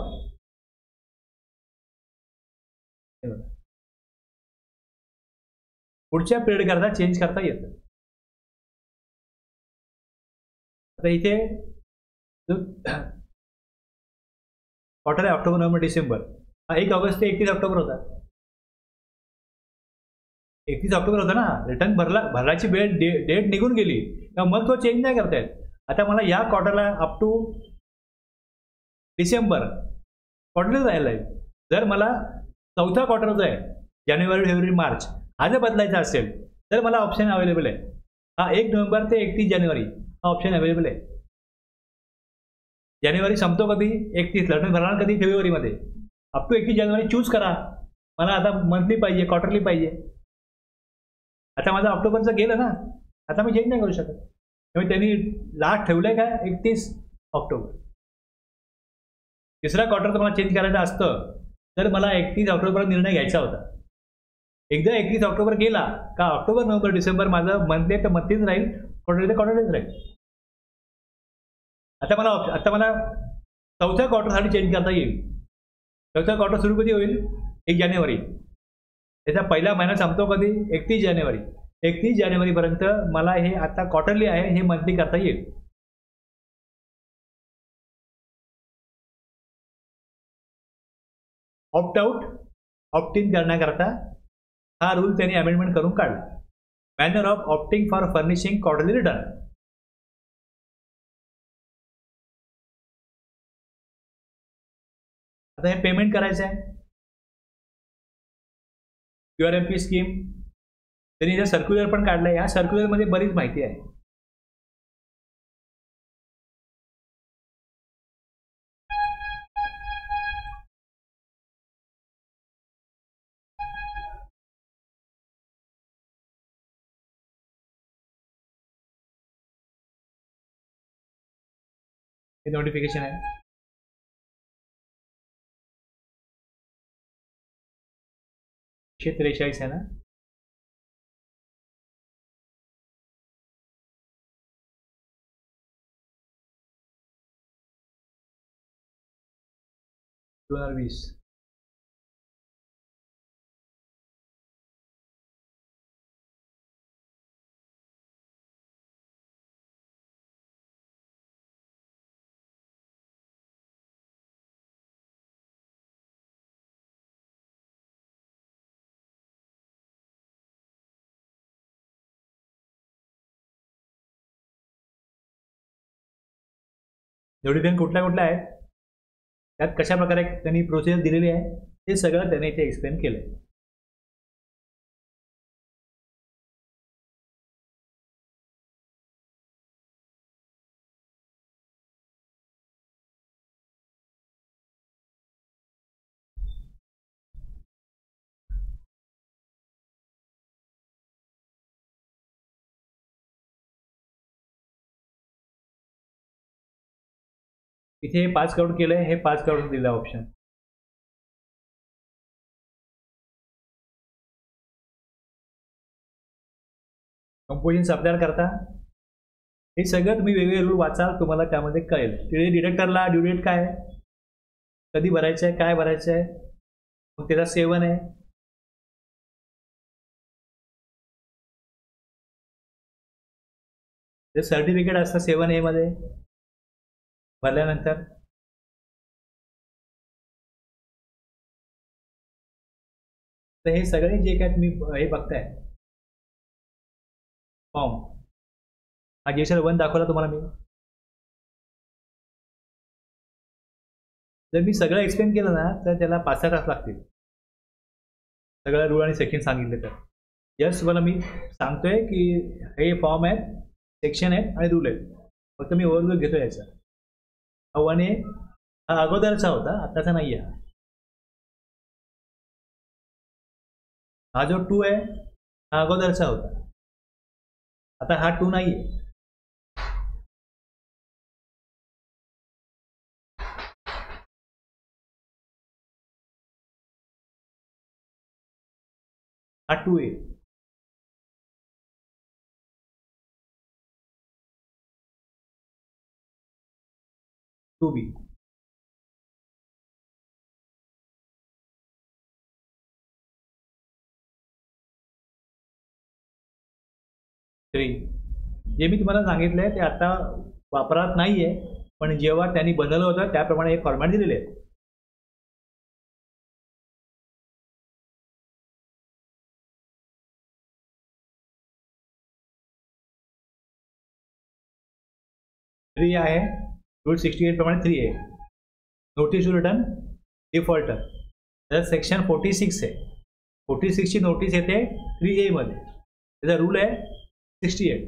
पुढच्या पिरियड करता चेंज करता येतं. आता इथे क्वार्टर आहे ऑक्टोबर, नोव्हेंबर, डिसेंबर. हा 1 ऑगस्ट ते 31 ऑक्टोबर होता. 31 ऑक्टोबर होता ना. रिटर्न भरायची वेळ डेट निघून गेली मग तो चेंज नाही करता येत. आता मला या क्वार्टरला अप टू डिसेंबर क्वार्टरली राहिला आहे. जर मला चौथा क्वार्टर जो आहे जानेवारी, फेब्रुवारी, मार्च हा जर बदलायचा असेल तर मला ऑप्शन अवेलेबल आहे. हा 1 नोव्हेंबर ते 31 जानेवारी हा ऑप्शन अवेलेबल आहे. जानेवारी संपतो कधी? 31. रिटर्न भरणार कधी? फेब्रुवारीमध्ये. अप टू 31 जानेवारी चूज करा. मला आता मंथली पाहिजे, क्वार्टरली पाहिजे. आता माझं ऑक्टोबरचं गेलं ना, आता मी चेंज नाही करू शकत. त्यामुळे त्यांनी लास्ट ठेवलंय काय? 31 ऑक्टोबर. तिसरा क्वार्टर तर मला चेंज करायचं असतं तर मला 31 ऑक्टोबर निर्णय घ्यायचा होता. एकदा 31 ऑक्टोबर गेला का ऑक्टोबर, नोव्हेंबर, डिसेंबर माझं मंथली तर मंथलीच राहील, क्वार्टरली तर क्वार्टरलीच राहील. आता मला चौथ्या क्वार्टरसाठी चेंज करता येईल. चौथा क्वार्टर सुरू कधी होईल? 1 जानेवारी. त्याचा पहिला महिना संपतो कधी? 31 जानेवारी. 31 जानेवारीपर्यंत मला हे आता क्वार्टरली आहे हे मंथली करता येईल. ऑप्ट आउट, ऑप्ट इन करण्याकरता हा रूल त्यांनी अमेंडमेंट करून काढला. Manner of opting for furnishing quarterly return. आता हे पेमेंट करायचं आहे. QRMP स्कीम त्यांनी इथे सर्क्युलर पण काढलंय. या सर्क्युलरमध्ये बरीच माहिती आहे. हे नोटिफिकेशन आहे. क्षेत्र 43 आहे ना. $2020. नोटिफिकेशन कुठल्या कुठल्या आहेत, त्यात कशा प्रकारे त्यांनी प्रोसेस दिलेली आहे ते सगळं त्यांनी इथे एक्सप्लेन केलंय. इथे 5 करोड केलंय, हे 5 करोड दिलं ऑप्शन. कंपोजिशन सप्लायर करता, हे सगळं तुम्ही वेगवेगळे रूल वाचाल, तुम्हाला त्यामध्ये कळेल. तिथे डिडक्टरला ड्यू डेट काय आहे, कधी भरायचं आहे, काय भरायचं आहे, मग त्याचा 7 आहे. ते सर्टिफिकेट असतं 7A मध्ये भरल्यानंतर. तर हे सगळे जे काय तुम्ही हे बघताय फॉर्म, हा GSTR 1 दाखवला तुम्हाला मी. जर मी सगळं एक्सप्लेन केलं ना तर त्याला 5-6 तास लागतील, सगळं रूल आणि सेक्शन सांगितले तर. जस्ट तुम्हाला मी सांगतोय की हे फॉर्म आहेत, सेक्शन आहेत आणि रूल आहेत, फक्त मी ओव्हरव्ह्यू घेतो याचा. हा 1A हा अगोदरचा होता, आताचा नाही आहे. हा जो 2 आहे हा अगोदरचा होता, आता हा 2 नाही आहे. हा 2A. To be. जे मी तुम्हाला सांगितलंय ते आता वापरात नाहीये, पण जेव्हा त्यांनी बनवलं होतं त्याप्रमाणे हे फॉर्मॅट दिलेले आहे. थ्री आहे, रूल 68 प्रमाणे 3 आहे. नोटीस टू रिटर्न डिफॉल्टर, त्याचा सेक्शन 46 आहे. 46 ची नोटीस येते 3A मध्ये, त्याचा रूल आहे 68.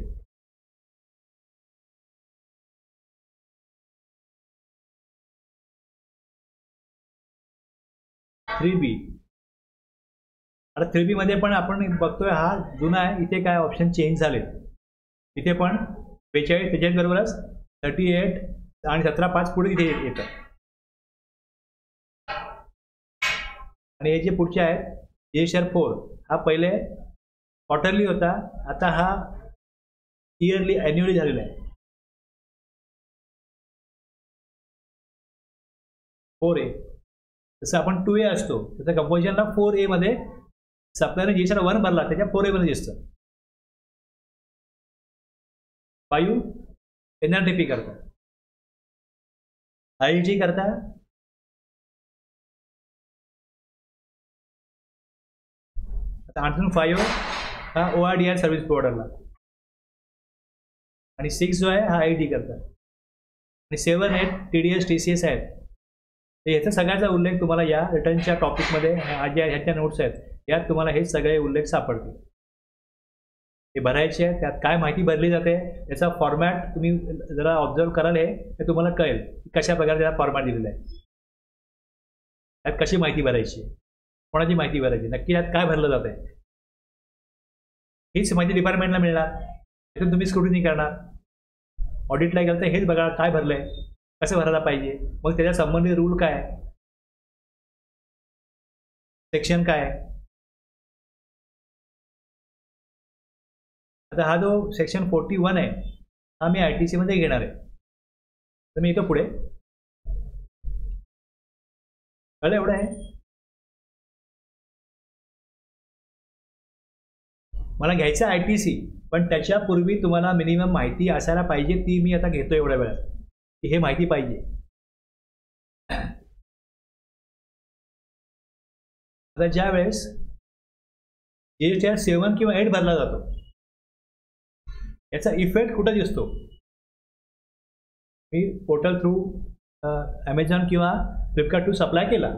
थ्री बी. आता 3B मध्ये पण आपण बघतोय हा जुना आहे, इथे काय ऑप्शन चेंज झाले. इथे पण 42 त्याच्याबरोबरच 38 आणि 17.5 पुढे इथे येतं. आणि हे जे पुढचे आहेत GSTR 4, हा पहिले क्वार्टरली होता, आता हा इयरली ॲन्युअली झालेला आहे. 4A. जसं आपण 2A असतो त्याच्या कंपोजिशनला 4A मध्ये सप्लायरने GSTR 1 भरला त्याच्या 4A मध्ये दिसतं. 5 NRTP करता, IET करता, आता आणखी 5 हा ORDR सर्व्हिस प्रोव्हायडरला, आणि 6 जो आहे हा IET करता, आणि 7, 8 TDS TCS आहेत. तर याचा सगळ्याचा उल्लेख तुम्हाला या रिटर्नच्या टॉपिकमध्ये ह्याच्या नोट्स आहेत, यात तुम्हाला हे सगळे उल्लेख सापडतील. हे भरायचे आहे, त्यात काय माहिती भरली जाते याचा फॉर्मॅट तुम्ही जरा ऑब्झर्व कराल, हे तुम्हाला कळेल कशा प्रकारे त्याला फॉर्मॅट दिलेला आहे. त्यात कशी माहिती भरायची, कोणाची माहिती भरायची, नक्की यात काय भरलं जात आहे, हीच माहिती डिपार्टमेंटला मिळणार, त्यातून तुम्ही स्क्रुटिनी करणार. ऑडिटला गेलं तर हेच बघा काय भरलंय, कसं भरायला पाहिजे, मग त्याच्या संबंधित रूल काय, सेक्शन काय. आता हा जो सेक्शन 41 आहे हा मी ITC मध्ये घेणार आहे, तर मी येतो पुढे. कळलं एवढं आहे. मला घ्यायचं ITC, पण त्याच्यापूर्वी तुम्हाला मिनिमम माहिती असायला पाहिजे, ती मी आता घेतो एवढ्या वेळात, की हे माहिती पाहिजे. आता ज्या वेळेस GSTR 7 किंवा 8 भरला जातो याचा इफेक्ट कुठं दिसतो. मी पोर्टल थ्रू Amazon किंवा फ्लिपकार्ट टू सप्लाय केला,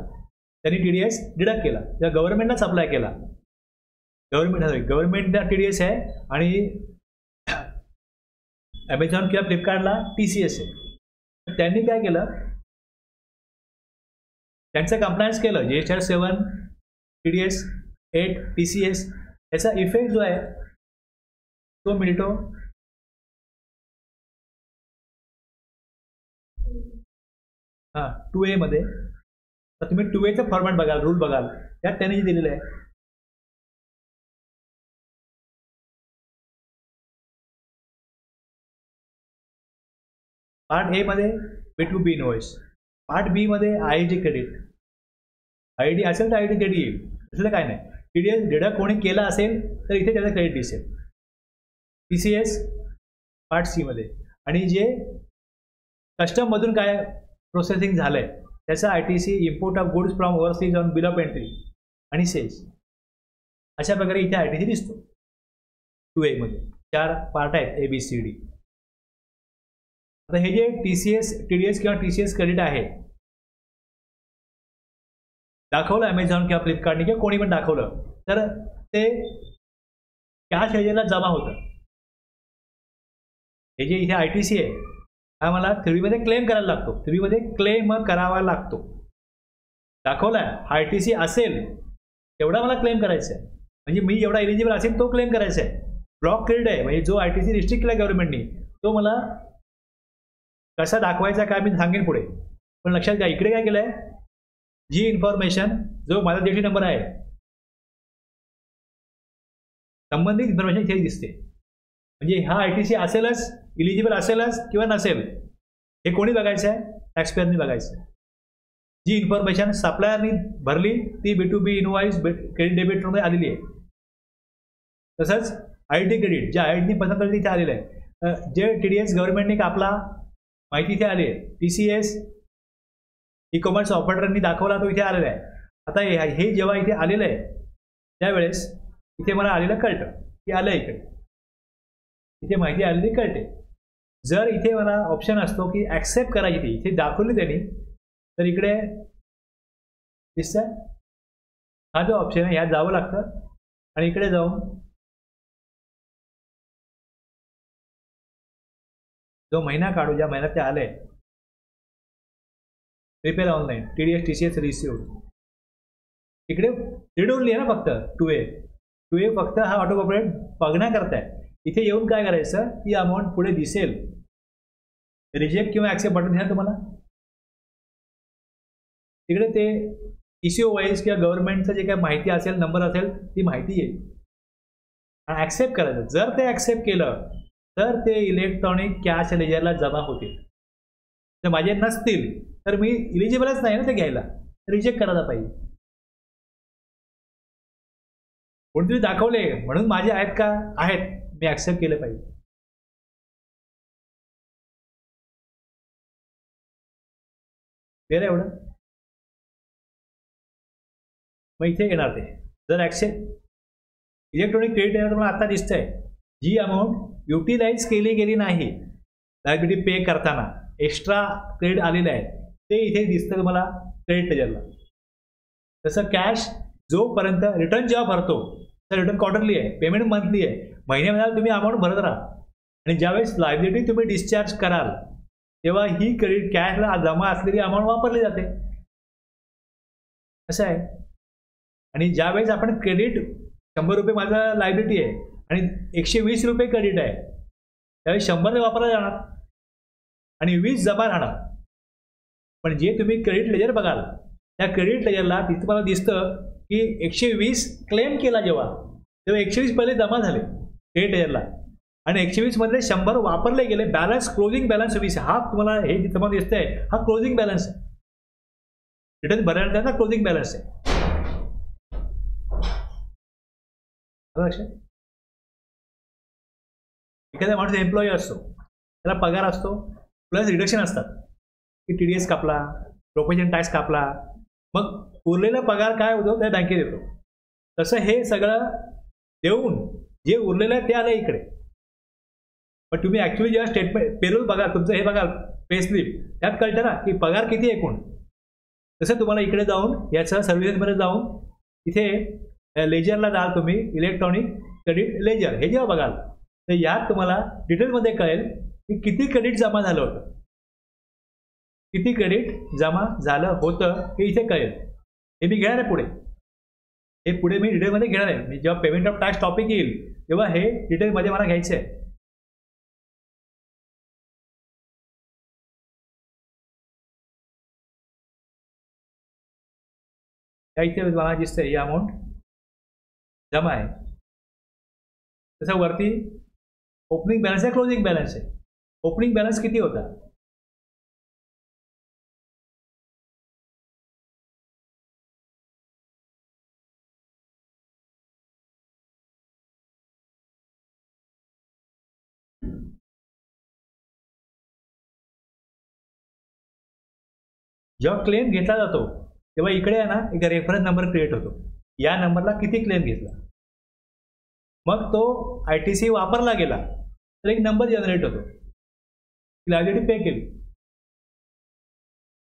त्यांनी TDS डिडक्ट केला, त्या गव्हर्नमेंटला सप्लाय केला, गव्हर्नमेंटला TDS आहे आणि Amazon किंवा फ्लिपकार्टला TCS आहे. तर त्यांनी काय केलं, त्यांचं कंप्लायन्स केलं. GSTR 7, TDS 8, TCS याचा इफेक्ट जो आहे तो मिळतो हां 2A मध्ये. तर तुम्ही 2Aचं फॉर्मॅट बघाल, रूल बघाल, त्यात त्यांनी जे दिलेलं आहे पार्ट ए मध्ये B2B इनवॉइस, पार्ट बी मध्ये IIT क्रेडिट. IIT असेल तर IIT क्रेडिट येईल, असं काय नाही. TDS डिडक्ट कोणी केला असेल तर इथे त्याचं क्रेडिट दिसेल. TCS पार्ट सी मध्ये. आणि जे कस्टममधून काय प्रोसेसिंग झालंय त्याचं ITC, import of goods from overseas on bill of entry आणि सेल्स, अशा प्रकारे इथे ITC दिसतो 2A मध्ये. 4 पार्ट आहेत ABCD. आता हे जे TDS किंवा TCS क्रेडिट आहे दाखवलं अमेझॉन किंवा फ्लिपकार्टने किंवा कोणी पण दाखवलं तर ते कॅश लेजरला जमा होतं. हे जे इथे ITC आहे हा मला 3B मध्ये क्लेम करायला लागतो. 3B मध्ये क्लेम करावा लागतो. दाखवलाय हा ITC असेल तेवढा मला क्लेम करायचा आहे, म्हणजे मी एवढा एलिजिबल असेल तो क्लेम करायचा आहे. ब्लॉक क्रेडिट आहे म्हणजे जो ITC रिस्ट्रिक्ट केला गव्हर्नमेंटनी तो मला कसा दाखवायचा काय मी सांगेन पुढे. पण लक्षात घ्या इकडे काय केलंय, जी इन्फॉर्मेशन जो माझा DT नंबर आहे संबंधित इन्फॉर्मेशन इथे दिसते. म्हणजे हा ITC असेलच, इलिजिबल असेलच किंवा नसेल हे कोणी बघायचं आहे, टॅक्सपेअरनी बघायचं आहे. जी इन्फॉर्मेशन सप्लायरनी भरली ती B2B इनवॉइस क्रेडिट डेबिट मध्ये आलेली आहे. तसंच IIT क्रेडिट जे IITनी पसंत केलं तिथे आलेलं आहे. जे TDS गव्हर्नमेंटने कापला माहिती इथे आली आहे. TCS ई कॉमर्स ऑपरेटरनी दाखवला तो इथे आलेला आहे. आता हे जेव्हा इथे आलेलं आहे त्यावेळेस इथे मला आलेलं कळतं की आलं इकडे, इथे माहिती आलेली कळते. जर इथे मला ऑप्शन असतो की ॲक्सेप्ट करायची ती इथे दाखवली त्यांनी तर इकडे दिसतं हा जो ऑप्शन आहे ह्यात जावं लागतं आणि इकडे जाऊन जो महिना काढू ज्या महिन्यात ते आले repair online TDS TCS received इकडे रीड ओनली आहे ना फक्त 2A फक्त हा ऑटो कॉर्पोरेट बघण्याकरता आहे. इथे येऊन काय करायचं ती अमाऊंट पुढे दिसेल. रिजेक्ट किंवा ॲक्सेप्ट बटन घ्या तुम्हाला तिकडे ते ECO वाईज किंवा गव्हर्नमेंटचं जे काही माहिती असेल नंबर असेल ती माहिती येईल आणि ॲक्सेप्ट करायचं. जर ते ॲक्सेप्ट केलं तर ते इलेक्ट्रॉनिक कॅश लेजरला जमा होतील. जर माझे नसतील तर मी इलिजिबलच नाही ना ते घ्यायला, रिजेक्ट करायला पाहिजे. कोणतरी दाखवले म्हणून माझे आहेत का, आहेत, मी ॲक्सेप्ट केलं पाहिजे. एवढं मग इथे येणार ते जर ॲक्सेप्ट इलेक्ट्रॉनिक क्रेडिट येणार तुम्हाला आता दिसतंय जी अमाऊंट युटिलाइज केली गेली नाही लायबिलिटी पे करताना एक्स्ट्रा क्रेडिट आलेलं आहे ते इथे दिसतं तुम्हाला क्रेडिट लेजरला. तसं कॅश जोपर्यंत रिटर्न जेव्हा भरतो तर रिटर्न क्वार्टरली आहे, पेमेंट मंथली आहे, महिन्यामध्ये तुम्ही अमाऊंट भरत राहा आणि ज्यावेळेस लायबिलिटी तुम्ही डिस्चार्ज कराल तेव्हा ही क्रेडिट कॅशला जमा असलेली अमाऊंट वापरली जाते असं आहे. आणि ज्यावेळेस आपण क्रेडिट 100 रुपये माझा लायबिलिटी आहे आणि 120 रुपये क्रेडिट आहे त्यावेळेस 100 वापरला जाणार आणि 20 जमा राहणार. पण जे तुम्ही क्रेडिट लेजर बघाल त्या क्रेडिट लेजरला तिथे तुम्हाला दिसतं की 120 क्लेम केला जेव्हा तेव्हा 120 पहिले जमा झाले क्रेडिट लेजरला आणि 120 मधले 100 वापरले गेले. बॅलन्स क्लोजिंग बॅलन्स 20 हा तुम्हाला हे जिथं मला दिसतंय हा क्लोजिंग बॅलन्स आहे. रिटर्न भरण्याचा क्लोजिंग बॅलन्स आहे. एखादा माणूस एम्प्लॉई असतो त्याला पगार असतो प्लस रिडक्शन असतात की TDS कापला, प्रोपेशन टॅक्स कापला, मग उरलेला पगार काय होतो त्या बँकेत येतो. तसं हे सगळं देऊन जे उरलेलं आहे ते आलं इकडे. पण तुम्ही ॲक्च्युली जेव्हा स्टेटमेंट पेरोल बघाल तुमचं हे बघाल पे स्लिप त्यात कळतं ना की पगार किती एकूण. तसं तुम्हाला इकडे जाऊन याचं सर्व्हिसेसमध्ये जाऊन इथे लेजरला जाल तुम्ही इलेक्ट्रॉनिक क्रेडिट लेजर हे जेव्हा बघाल तर यात तुम्हाला डिटेलमध्ये कळेल की किती क्रेडिट जमा झालं होतं, किती क्रेडिट जमा झालं होतं हे इथे कळेल. हे मी घेणार आहे पुढे, हे पुढे मी डिटेलमध्ये घेणार आहे. मी जेव्हा पेमेंट ऑफ टॅक्स टॉपिक येईल तेव्हा हे डिटेलमध्ये मला घ्यायचं आहे. त्या इथे मला दिसतंय ही अमाऊंट जमा आहे. तसं वरती ओपनिंग बॅलन्स आहे, क्लोजिंग बॅलन्स आहे. ओपनिंग बॅलन्स किती होता जेव्हा क्लेम घेतला जातो तेव्हा इकडे आहे ना एक रेफरन्स नंबर क्रिएट होतो. या नंबरला किती क्लेम घेतला, मग तो ITC वापरला गेला तर एक नंबर जनरेट होतो, लायबिलिटी पे केली.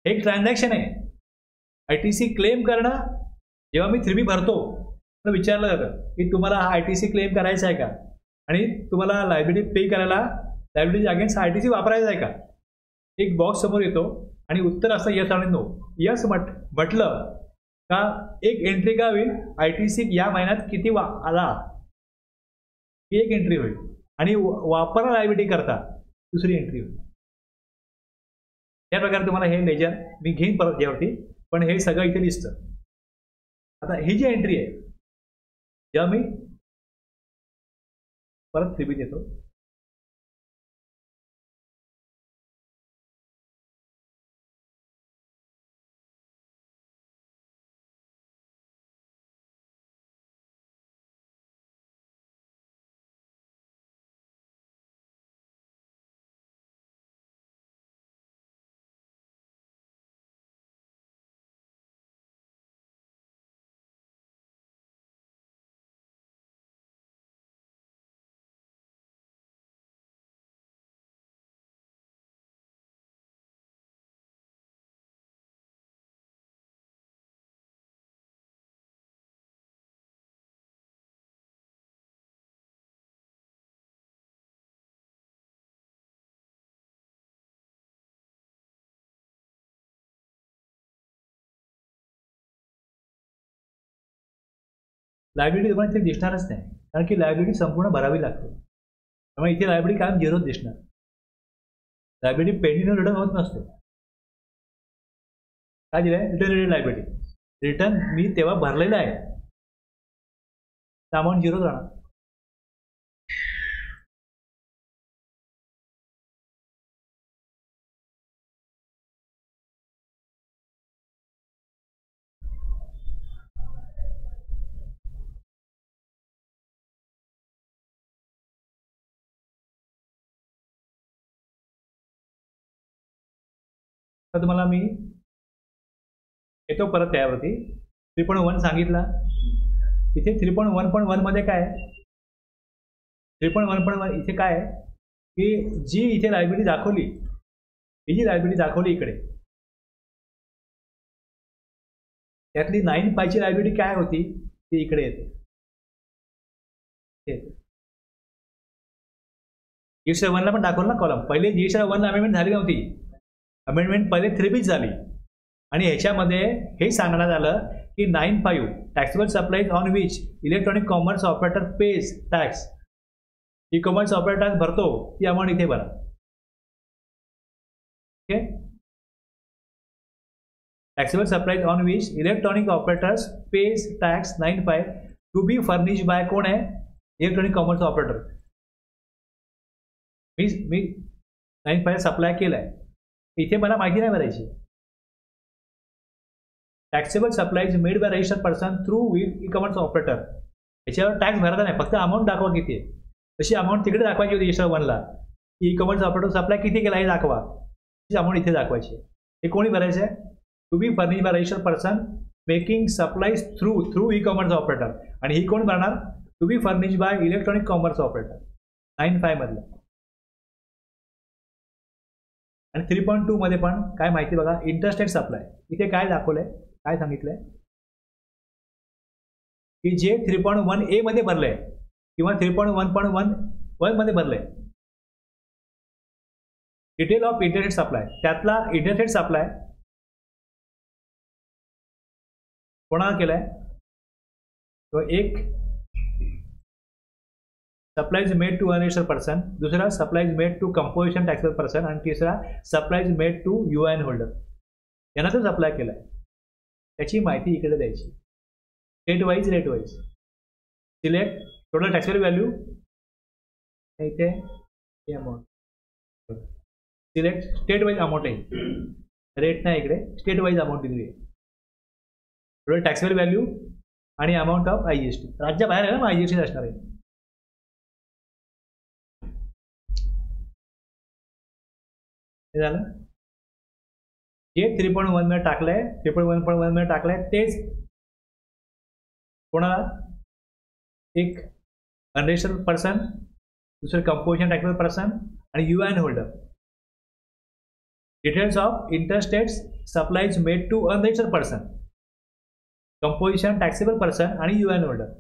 एक ट्रान्झॅक्शन आहे. ITC क्लेम करणं, जेव्हा मी 3B भरतो तर विचारलं जातं की तुम्हाला हा ITC क्लेम करायचा आहे का, आणि तुम्हाला लायबिलिटी पे करायला लायबिलिटी अगेन्स्ट ITC वापरायचा आहे का. एक बॉक्स समोर येतो आणि उत्तर असं यस आणि नो. यस म्हटलं का एक एंट्री का होईल, ITC या महिन्यात किती आला ही एक एंट्री होईल, आणि वापरा लायबिलिटी करता दुसरी एंट्री होईल. या प्रकारे तुम्हाला हे लेजर मी घेईन परत यावरती, पण हे सगळं इथे दिसतं. आता ही जी एंट्री आहे, जेव्हा मी परत 3B देतो, लायबिलिटी तुम्हाला इथे दिसणारच नाही, कारण की लायबिलिटी संपूर्ण भरावी लागते. त्यामुळे इथे लायबिलिटी कायम झिरोच दिसणार. लायबिलिटी पेंडिंग रिटर्न होत नसते. काय दिलंय, रिटर्न लायबिलिटी रिटर्न मी तेव्हा भरलेलं आहे, अमाऊंट झिरो जाणार. तर तुम्हाला मी येतो परत त्यावरती. 3.1 सांगितला. इथे 3.1.1 मध्ये काय आहे, 3.1.1 इथे काय आहे की जी इथे लायबिलिटी दाखवली, ही जी लायबिलिटी दाखवली इकडे, त्यातली 9 ची लायबिलिटी काय होती ती इकडे येते. GST 1 ला पण दाखवलं ना कॉलम. पहिले GST 1 ला अमेंडमेंट झाली नव्हती. अमेंडमेंट पहिले 3B झाली, आणि ह्याच्यामध्ये हे सांगण्यात आलं की 9(5) taxable supplies on which electronic commerce operator pays tax. E-commerce operator tax भरतो ती अमाऊंट इथे भरा. Okay. Taxable supplies on which electronic operators pays tax 9(5) to be furnish by कोण आहे, इलेक्ट्रॉनिक कॉमर्स ऑपरेटर. मी 9(5) सप्लाय केलाय, इथे मला माहिती नाही भरायची. Taxable supplies made by registered person through e-commerce operator, याच्यावर टॅक्स भरायचा नाही, फक्त अमाऊंट दाखवा किती आहे. तशी अमाऊंट तिकडे दाखवायची होती GST 1 ला, ई कॉमर्स ऑपरेटर सप्लाय किती केला हे दाखवा, तशी अमाऊंट इथे दाखवायची. हे कोणी भरायचं आहे, to be furnish by registered person making supplies through e-commerce operator, आणि ही कोण भरणार, to be furnish by electronic commerce operator 9(5) मधलं. आणि 3.2 मध्ये पण काय माहिती बघा, इंटरस्टेट सप्लाय. इथे काय दाखवलंय, काय सांगितलंय की जे 3.1A मध्ये भरलंय किंवा 3.1.1 मध्ये भरलंय, डिटेल ऑफ इंटरस्टेट सप्लाय, त्यातला इंटरस्टेट सप्लाय कोणाला केलाय, तो एक supplies made to unregistered person, दूसरा supplies made to composition taxable person, आणि तिसरा supplies made to UIN holder. यांना तो सप्लाय केलाय, त्याची माहिती इकडे द्यायची. State wise, rate wise. Select total taxable value, इथे amount select state wise amount आहे, रेट नाही इकडे, स्टेट वाईज अमाऊंट दिली आहे. टोटल टॅक्सेबल व्हॅल्यू आणि अमाऊंट ऑफ IGST. राज्याबाहेर आहे ना, मग IGST असणार आहे. हे झालं. जे 3.1 मध्ये टाकलंय 3.1.1 मध्ये टाकलंय तेच कोणाला, एक अनरजिस्टर्ड पर्सन, दुसरं कंपोजिशन टॅक्सेबल पर्सन आणि UIN holder. Details of interstates supplies made to unregistered person, composition taxable person आणि युएन होल्डर.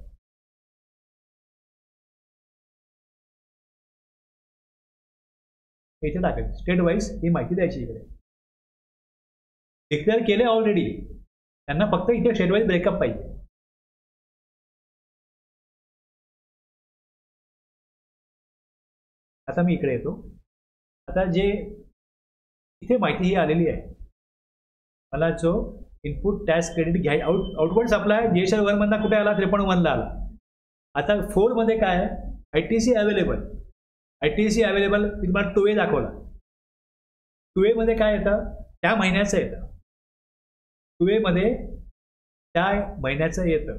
इथे टाकायचं स्टेट वाईज ही माहिती द्यायची. इकडे डिक्लेअर केले ऑलरेडी, त्यांना फक्त इथे स्टेट वाईज ब्रेकअप पाहिजे. आता मी इकडे येतो. आता जे इथे माहिती ही आलेली आहे, मला जो इनपुट टॅक्स क्रेडिट घ्याय आउटवर्ड सप्लाय GSR 1 मधला कुठे आला, 3.1 ला आला. आता 4 मध्ये काय आहे, ITC अवेलेबल. ITC अवेलेबल मी तुम्हाला 2A दाखवला. 2A मध्ये काय येतं, त्या महिन्याचं येतं. 2A मध्ये त्या महिन्याचं येतं.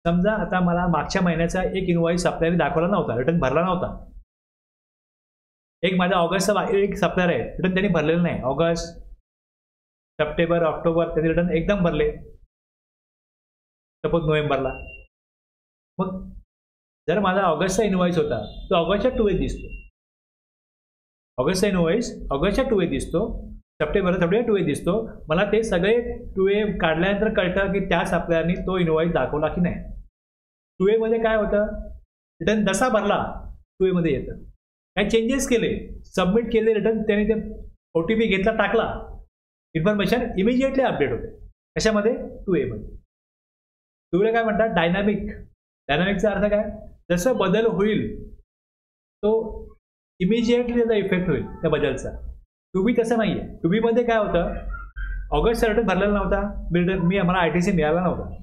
समजा आता मला मागच्या महिन्याचा एक इनवॉइस सप्लायर दाखवला नव्हता, रिटर्न भरला नव्हता. एक माझा ऑगस्टचा एक सप्लायर आहे, रिटर्न त्यांनी भरलेलं नाही. ऑगस्ट, सप्टेंबर, ऑक्टोबर त्यांनी रिटर्न एकदम भरले, सपोज नोव्हेंबरला. मग जर माझा ऑगस्टचा इनवॉइस होता तो ऑगस्टच्या 2A दिसतो. ऑगस्टचा इनवॉइस ऑगस्टच्या 2A दिसतो, सप्टेंबरचा 2A दिसतो. मला ते सगळे 2A काढल्यानंतर कळतं की त्या सप्लायरनी तो इनवॉइस दाखवला की नाही. 2A मध्ये काय होतं, रिटर्न जसा भरला 2A मध्ये येतं. काही चेंजेस केले, सबमिट केले रिटर्न, त्याने ते OTP घेतला, टाकला, इन्फॉर्मेशन इमिजिएटली अपडेट होते. कशामध्ये, 2A मध्ये. 2A काय म्हणतात, डायनामिक. डायनामिकचा अर्थ काय, जसं बदल होईल तो इमिजिएटली त्याचा इफेक्ट होईल त्या बदलचा. 2B तसं नाही आहे. 2B मध्ये काय होतं, ऑगस्टचा रिटर्न भरलेला नव्हता, मला ITC मिळाला नव्हता.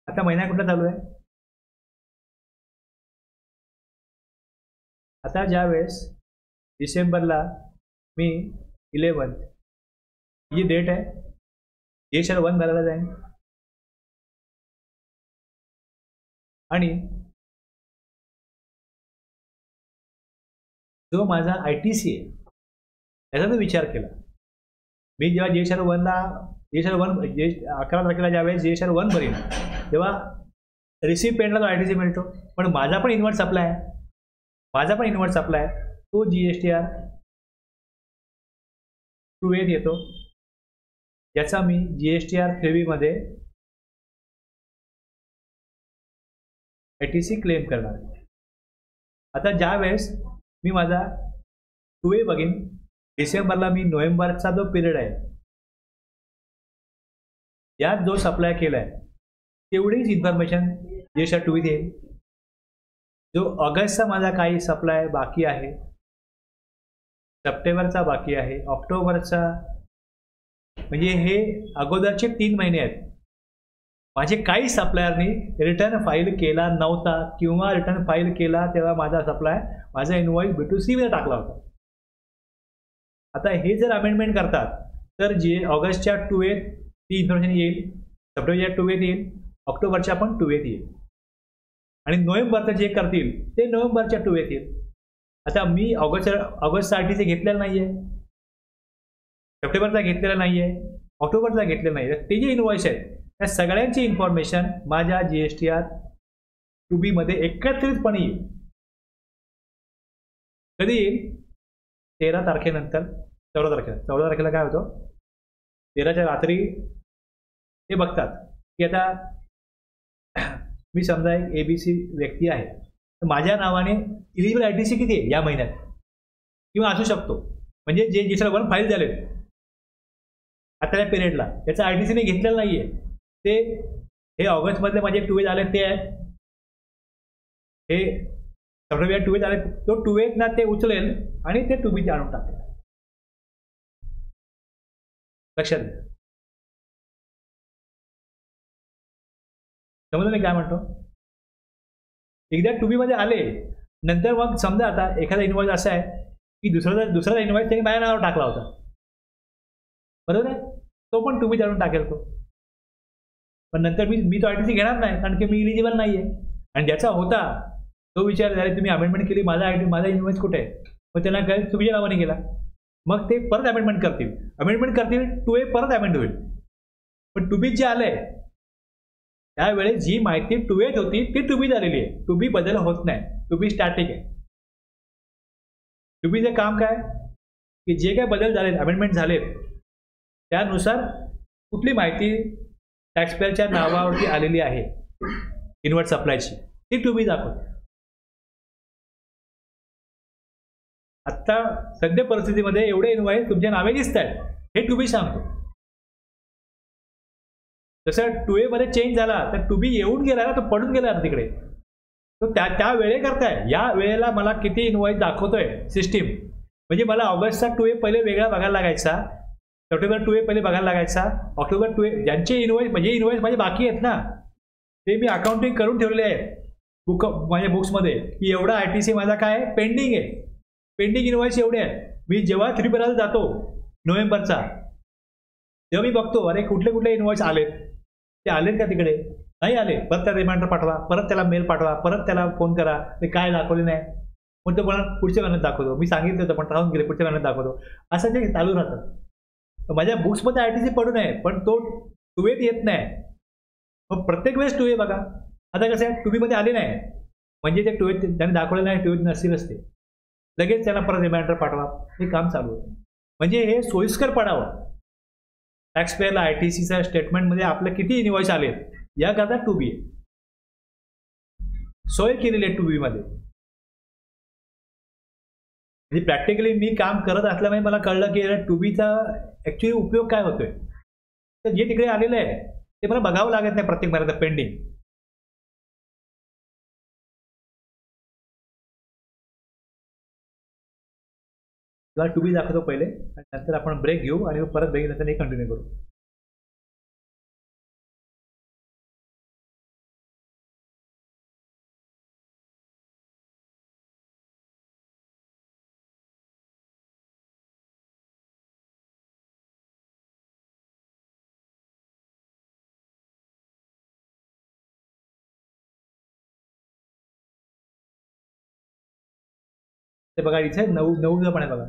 आता महिना कुठला चालू आहे, आता ज्या वेळेस डिसेंबरला मी 11 ही डेट आहे, GSR 1 भरायला जाईन आणि जो माझा ITC आहे त्याचा मी विचार केला. मी जेव्हा GSR 1 11 तारखेला ज्यावेळेस GSR 1 भरीन तेव्हा रिसिपेंटला तो ITC मिळतो, पण माझा पण इनवर्ट सप्लाय आहे, तो GSTR 2A येतो, याचा मी GSTR 3B मध्ये ITC क्लेम करणार. आता ज्या वेळेस मी माझा 2A बघीन, डिसेंबरला मी नोव्हेंबरचा जो पिरियड आहे यात जो सप्लाय केलाय तेवढीच इन्फॉर्मेशन GSR 2B देईल. जो ऑगस्टचा माझा काही सप्लाय बाकी आहे, सप्टेंबरचा बाकी आहे, ऑक्टोबरचा, म्हणजे हे अगोदरचे 3 महिने आहेत. माझे काही सप्लायरनी रिटर्न फाईल केला नव्हता किंवा रिटर्न फाईल केला तेव्हा माझा इनवॉइस B2C मध्ये टाकला होता. आता हे जर अमेंडमेंट करतात तर ऑगस्टच्या 2A ती इन्फॉर्मेशन येईल, सप्टेंबरच्या 2A येईल, ऑक्टोबरच्या पण 2A येईल आणि नोव्हेंबरचं जे करतील ते नोव्हेंबरच्या 2A येईल. आता मी ऑगस्टचा ITC घेतलेला नाही आहे, सप्टेंबरचा घेतलेला नाही आहे, ऑक्टोबरचा घेतलेला नाही आहे. ते जे इनवॉइस आहेत त्या सगळ्यांची इन्फॉर्मेशन माझ्या GSTR 2B मध्ये एकत्रितपणे येईल. कधी येईल, 13 तारखेनंतर. 14 तारखेला काय होतं, 13च्या रात्री ते बघतात की आता मी समजा एक ABC व्यक्ती आहे, तर माझ्या नावाने इलिजिबल ITC किती आहे या महिन्यात किंवा असू शकतो, म्हणजे जे GSR 1 फाईल झाले आता त्या पिरियडला त्याचा ITC ने घेतलेला नाही आहे, ते हे ऑगस्टमधले माझे 2A झाले ते आहेत, हे सप्टेंबर 2A झाले, तो 2A ना ते उचलेल आणि ते 2B आणून टाकेल. लक्षात घ्या. समजा मी काय म्हणतो, एकदा 2B मध्ये आले नंतर मग समजा आता एखादा इनवॉइस असा आहे की दुसरा इनवॉइस त्यांनी माझ्या नावावर टाकला होता, बरोबर आहे, तो पण 2B जाणून टाकेल तो. पण नंतर मी तो ITC घेणार नाही कारण की मी इलिजिबल नाही आहे. आणि ज्याचा होता तो विचार झाला, तुम्ही अमेंडमेंट केली, माझा इन्व्हॉइस कुठे आहे? मग त्यांना कळेल तुमच्या नावाने केला. मग ते परत अमेंडमेंट करतील 2A परत अमेंड होईल. पण टू बी जे आलंय त्यावेळेस जी माहिती 2A होती ती टू बी झालेली आहे. टू बी बदल होत नाही, टू बी स्टॅटिक आहे. टू बीचं काम काय की जे काय बदल झालेत, अमेंडमेंट झालेत, त्यानुसार कुठली माहिती टॅक्सपेअरच्या नावावरती आलेली आहे इनवर्ट सप्लायची ती टू बी दाखवते. आत्ता सध्या परिस्थितीमध्ये एवढे इनवॉइस तुमच्या नावे दिसत आहेत, हे टू बी सांगतो. जसं 2A मध्ये चेंज झाला तर टू बी येऊन गेला ना, तो पडून गेला तिकडे. तो त्या वेळे करताय, या वेळेला मला किती इनवॉइस दाखवतोय सिस्टीम. म्हणजे मला ऑगस्टचा 2A पहिले वेगळा बघायला लागायचा, सप्टेंबर 2A पहिले बघायला लागायचा, ऑक्टोबर 2A ज्यांचे इनवॉइस माझे बाकी आहेत ना, ते मी अकाउंटिंग करून ठेवले आहे माझ्या बुक्समध्ये की एवढा ITC माझा काय पेंडिंग आहे. पेंडिंग इनवॉइस एवढे आहेत. मी जेव्हा 3 जातो नोव्हेंबरचा, तेव्हा मी बघतो अरे कुठले इनवॉइस आलेत, ते आलेत का तिकडे, नाही आले, परत त्याला रिमाइंडर पाठवा, परत त्याला मेल पाठवा, परत त्याला फोन करा, ते काय दाखवले नाही, मग तो मला पुढच्या महिन्यात दाखवतो. मी सांगितलं होतं पण राहून गेले, पुढच्या महिन्यात दाखवतो. असं जे चालू राहतं. माझ्या बुक्समध्ये ITC पडून आहे पण तो 2A येत नाही. मग प्रत्येक वेळेस 2A बघा. आता कसं आहे 2B मध्ये आले नाही म्हणजे ते 2A त्यांनी दाखवले नाही, 2A नसतीलच ते, लगेच त्यांना परत रिमाइंडर पाठवा, हे काम चालू होतं. म्हणजे हे सोयीस्कर पडावं टॅक्सपेअरला ITCच्या स्टेटमेंटमध्ये आपलं किती इनवॉइस आलेत याकरता 2B सोय केलेली आहे 2B मध्ये. म्हणजे प्रॅक्टिकली मी काम करत असल्यामुळे मला कळलं की 2Bचा ऍक्च्युली उपयोग काय होतोय. तर जे तिकडे आलेलं आहे ते मला बघावं लागत नाही प्रत्येक महिन्यात पेंडिंग. किंवा 2B दाखवतो पहिले आणि नंतर आपण ब्रेक घेऊ आणि परत ब्रेक नंतर हे कंटिन्यू करू. ते बघा इथे 9 पण आहे बघा.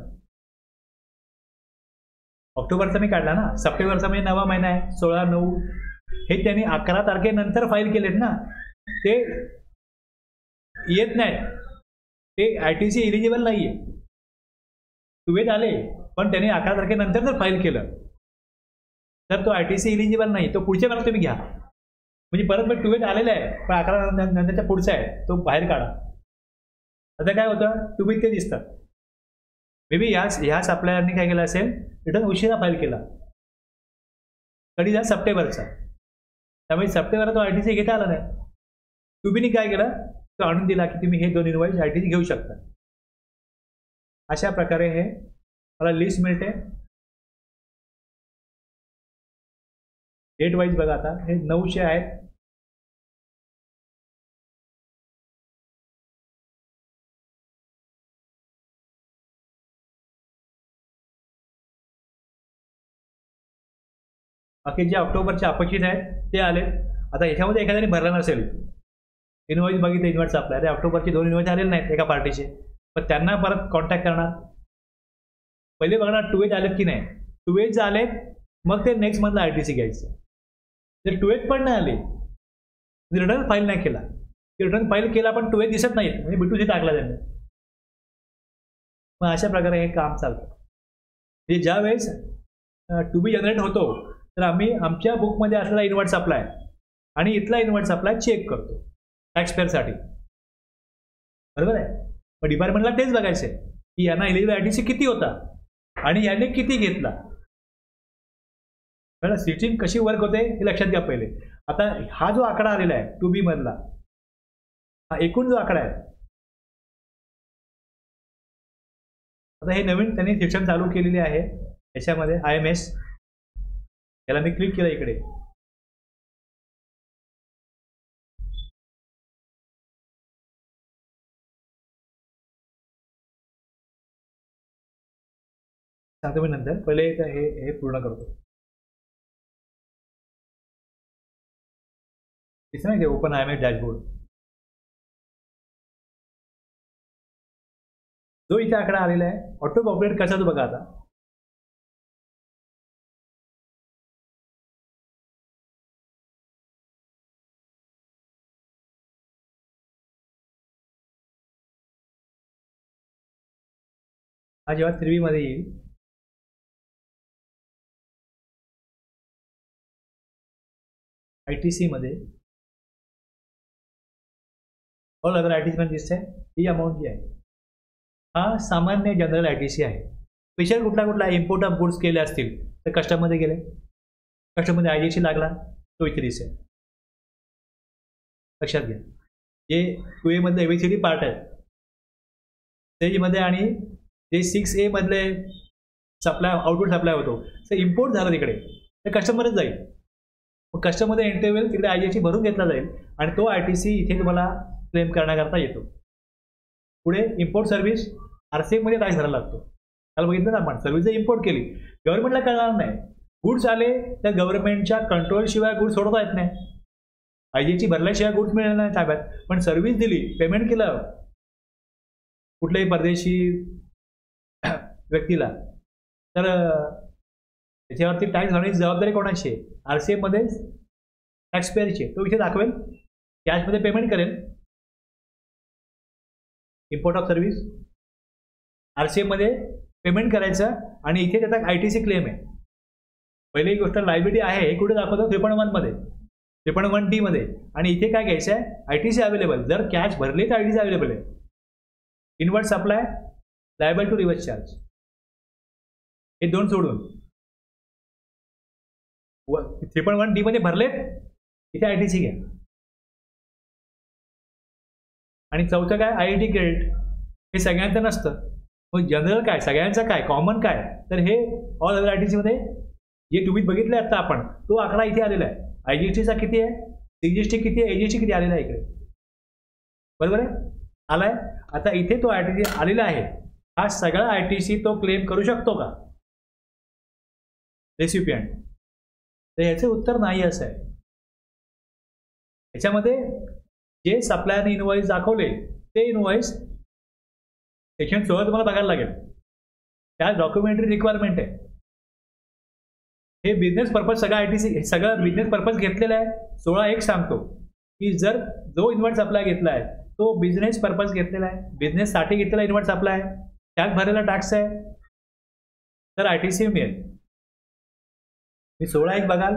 ऑक्टोबरचा मी काढला ना, सप्टेंबरचा म्हणजे 9वा महिना आहे, 16/9 हे त्यांनी 11 तारखेनंतर फाईल केलेत ना, ते येत नाहीत, ते ITC इलिजिबल नाहीये. 2A आले पण त्यांनी 11 तारखेनंतर जर फाईल केलं तर तो ITC इलिजिबल नाही, तो पुढच्या महिन्यात तुम्ही घ्या. म्हणजे परत मग 2A आलेला आहे पण 11 नंतरच्या पुढचा आहे, तो बाहेर काढा. आता काय होतं 2B ते दिसतात. मे बी ह्या सप्लायरनी काय केलं असेल, रिटर्न उशिरा फाईल केला, कधी झाला सप्टेंबरचा, त्यामुळे सप्टेंबरला तो ITC घेता आला नाही. 2Bनी काय केलं, तो आणून दिला की तुम्ही हे 2 इनवॉइस ITC घेऊ शकता. अशा प्रकारे हे मला लिस्ट मिळते. डेट वाईज बघा, आता हे 900 आहेत. बाकी जे ऑक्टोबरचे अपेक्षित आहेत ते आलेत. आता ह्याच्यामध्ये एखाद्याने भरला नसेल इनवॉइस, बघितलं इन्व्हर्ट आपल्या, अरे ऑक्टोबरचे 2 इनवॉइस आलेले नाहीत एका पार्टीचे, पण त्यांना परत कॉन्टॅक्ट करणार. पहिले बघणार 2A आलेत की नाही. 2A आलेत मग ते नेक्स्ट मंथला ITC घ्यायचं. जर 2A पण नाही आले, रिटर्न फाईल नाही केला, रिटर्न फाईल केला पण 2A दिसत नाहीत, म्हणजे B2C टाकला त्यांनी. मग अशा प्रकारे हे काम चालतं. म्हणजे ज्या वेळेस 2B जनरेट होतो तर आम्ही आमच्या बुकमध्ये असलेला इन्व्हर्ट सप्लाय आणि इथला इन्व्हर्ट सप्लाय चेक करतो टॅक्सपेअरसाठी, बरोबर आहे. पण डिपार्टमेंटला तेच बघायचं आहे की यांना इलिजिबल ITC किती होता आणि यांनी किती घेतला. बरं, सिस्टीम कशी वर्क होते हे लक्षात घ्या पहिले. आता हा जो आकडा आलेला आहे 2B मधला, हा एकूण जो आकडा आहे, आता हे नवीन त्यांनी सिस्टम चालू केलेली आहे याच्यामध्ये IMS. याला मी क्लिक केलं इकडे, सांगतो मी नंतर, पहिले हे पूर्ण करतो. दिसतं नाही ते ओपन IMS डॅशबोर्ड. जो इथे आकडा आलेला आहे ऑटो पॉप्युलेट कसा तो बघा आता. हा जेव्हा 3B मध्ये येईल ITC मध्ये ऑल अदर ITC मध्ये दिसतंय ही अमाऊंट जी आहे. हा सामान्य जनरल ITC आहे. स्पेशल कुठला इम्पोर्ट ऑफ गुड्स केले असतील तर कस्टममध्ये गेले, कस्टममध्ये IGC लागला तो इथे दिसेल. लक्षात घ्या. जे 2A मधले ABCD पार्ट आहेत त्याच्यामध्ये आणि जे 6A मधले सप्लाय आउटपुट सप्लाय होतो ते इम्पोर्ट झालं तिकडे तर कस्टमरच जाईल. मग कस्टमरमध्ये एंट्री होईल तिकडे IGC भरून घेतला जाईल आणि तो ITC इथे तुम्हाला क्लेम करण्याकरता येतो. पुढे इम्पोर्ट सर्व्हिस RCM मध्ये टॅक्स भरायला लागतो. काल बघितलं ना आपण सर्व्हिस जर इम्पोर्ट केली गव्हर्नमेंटला कळणार नाही. गुड्स आले तर गव्हर्नमेंटच्या कंट्रोलशिवाय गुड्स सोडता येत नाही. IGC भरल्याशिवाय गुड्स मिळणार नाही ताब्यात. पण सर्व्हिस दिली पेमेंट केलं कुठल्याही परदेशी व्यक्तीला तर त्याच्यावरती टॅक्स भरण्याची जबाबदारी कोणाची आहे? RCM मध्ये टॅक्स पेअरची. तो इथे दाखवेल कॅशमध्ये पेमेंट करेल. इम्पोर्ट ऑफ सर्व्हिस RCM मध्ये पेमेंट करायचं आणि इथे त्याचा ITC क्लेम आहे. पहिली गोष्ट लायबिलिटी आहे हे कुठे दाखवतो 3.1 मध्ये 3.1D मध्ये आणि इथे काय घ्यायचं आहे ITC अवेलेबल. जर कॅश भरले तर ITC अवेलेबल आहे. Inward supply liable to reverse charge हे दोन सोडून 3.1D मध्ये भरलेत इथे ITC घ्या. आणि चौथं काय IIT क्रेडिट हे सगळ्यांचं नसतं. मग जनरल काय सगळ्यांचं काय कॉमन काय तर हे ऑल अदर ITC मध्ये जे तुम्ही बघितलं आता आपण तो आकडा इथे आलेला आहे. IGSTचा किती आहे, CGST किती आहे, AGST किती आलेला आहे इकडे बरोबर आहे आलाय. आता इथे तो ITC आलेला आहे. हा सगळा ITC तो क्लेम करू शकतो का रेसिपियंट? तर याचं उत्तर नाही असं आहे. याच्यामध्ये जे सप्लायरने इनवॉइस दाखवले ते इनवॉइस सेक्शन 16 तुम्हाला बघायला लागेल. त्या डॉक्युमेंटरी रिक्वायरमेंट आहे. हे बिझनेस पर्पज सगळं ITC सगळं बिझनेस पर्पज घेतलेला आहे. 16(1) सांगतो की जर जो इन्व्हर्ट सप्लाय घेतला आहे तो बिझनेस पर्पज घेतलेला आहे, बिझनेससाठी घेतलेला इन्व्हर्ट सप्लाय आहे, त्यात भरलेला टॅक्स आहे तर ITC मिळेल. मी 16(1) बघाल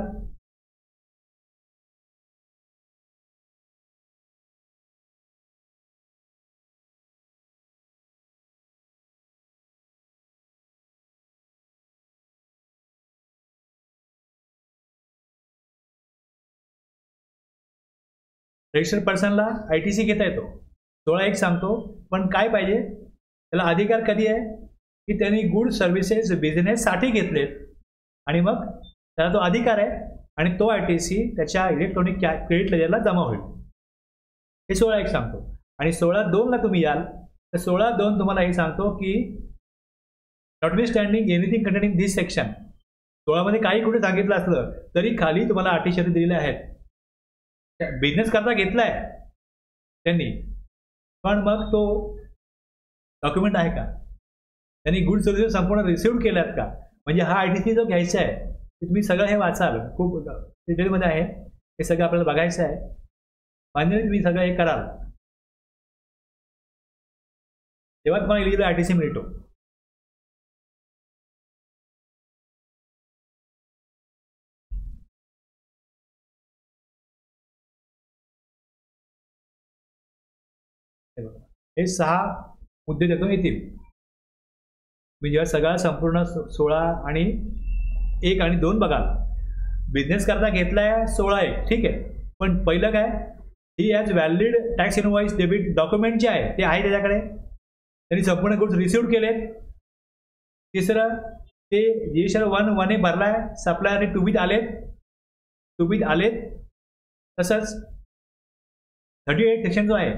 रजिस्टर्ड पर्सनला ITC घेता येतो. 16(1) सांगतो. पण काय पाहिजे त्याला अधिकार कधी आहे की त्यांनी गुड सर्व्हिसेस बिझनेससाठी घेतलेत आणि मग त्याला तो अधिकार आहे आणि तो ITC त्याच्या इलेक्ट्रॉनिक क्रेडिट लेजरला जमा होईल. हे 16(1) सांगतो. आणि 16(2) तुम्ही याल तर 16(2) तुम्हाला हे सांगतो की नॉटविथस्टँडिंग एनिथिंग कंटेनिंग दिस सेक्शन 16 मध्ये काही कुठे सांगितलं असलं तरी खाली तुम्हाला अटी शर्ती दिलेल्या आहेत. बिझनेस करता घेतलाय त्यांनी पण मग तो डॉक्युमेंट आहे का, त्यांनी गुड सर्व्हिस संपूर्ण रिसिव्ह केल्यात का, म्हणजे हा ITC जो घ्यायचा आहे तुम्ही सगळं हे वाचाल. खूप डिटेलमध्ये आहे हे सगळं आपल्याला बघायचं आहे. फायनली तुम्ही सगळं हे कराल तेव्हा तुम्हाला इलिजिबल ITC मिळतो. हे 6 मुद्दे त्यातून येतील. मी जेव्हा सगळा संपूर्ण 16 आणि 1 आणि 2 बघाल. बिझनेस करता घेतलाय 16(1) ठीक आहे. पण पहिलं काय ही as valid tax invoice debit document जे आहे ते आहे त्याच्याकडे, त्यांनी संपूर्ण गुड्स रिसिव्ह केलेत. तिसरं ते GSR 1(1) भरलाय, सप्लायरने टुबीत आलेत. तसंच 38 सेक्शन जो आहे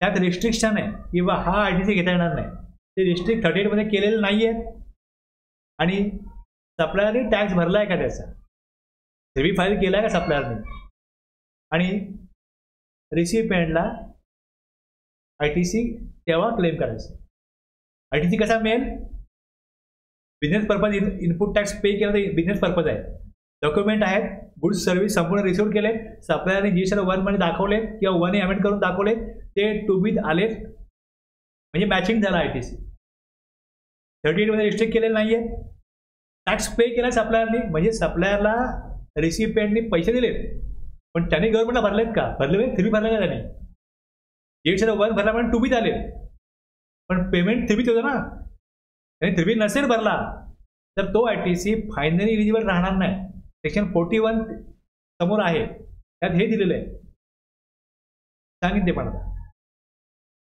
त्यात रिस्ट्रिक्शन आहे किंवा हा ITC घेता येणार नाही. ते रिस्ट्रिक्ट 38 मध्ये केलेलं नाही आहे. आणि सप्लायरने टॅक्स भरलाय का त्याचा, सेबी फाईल केलाय का सप्लायरने, आणि रिसिपिएंटला ITC तेव्हा क्लेम करायचं. ITC कसा मिळेल? Business purpose input tax pay केला तर बिझनेस पर्पज आहे. डॉक्युमेंट आहेत, गुड्स सर्व्हिस संपूर्ण रिसिव्ह केले, सप्लायरने GSTR 1 मध्ये दाखवले किंवा 1 अमेंड करून दाखवले, ते टू बी आले, म्हणजे मॅचिंग झाला. ITC 38 मध्ये रिस्ट्रिक्ट केलेलं नाहीये. टॅक्स पे केला सप्लायरने, म्हणजे सप्लायरला रिसिपिएंटनी पैसे दिलेत, पण त्याने गव्हर्नमेंटला भरलेत का? भरले, थ्री भरले का त्याने? GSTR 1 भरला म्हणून टू बी आले, पण पेमेंट थ्री होतं ना. त्याने थ्री नसेल भरला तर तो ITC फायनली इलिजिबल राहणार नाही. सेक्शन 41 समोर आहे, त्यात हे दिलेलं आहे, सांगितले. पण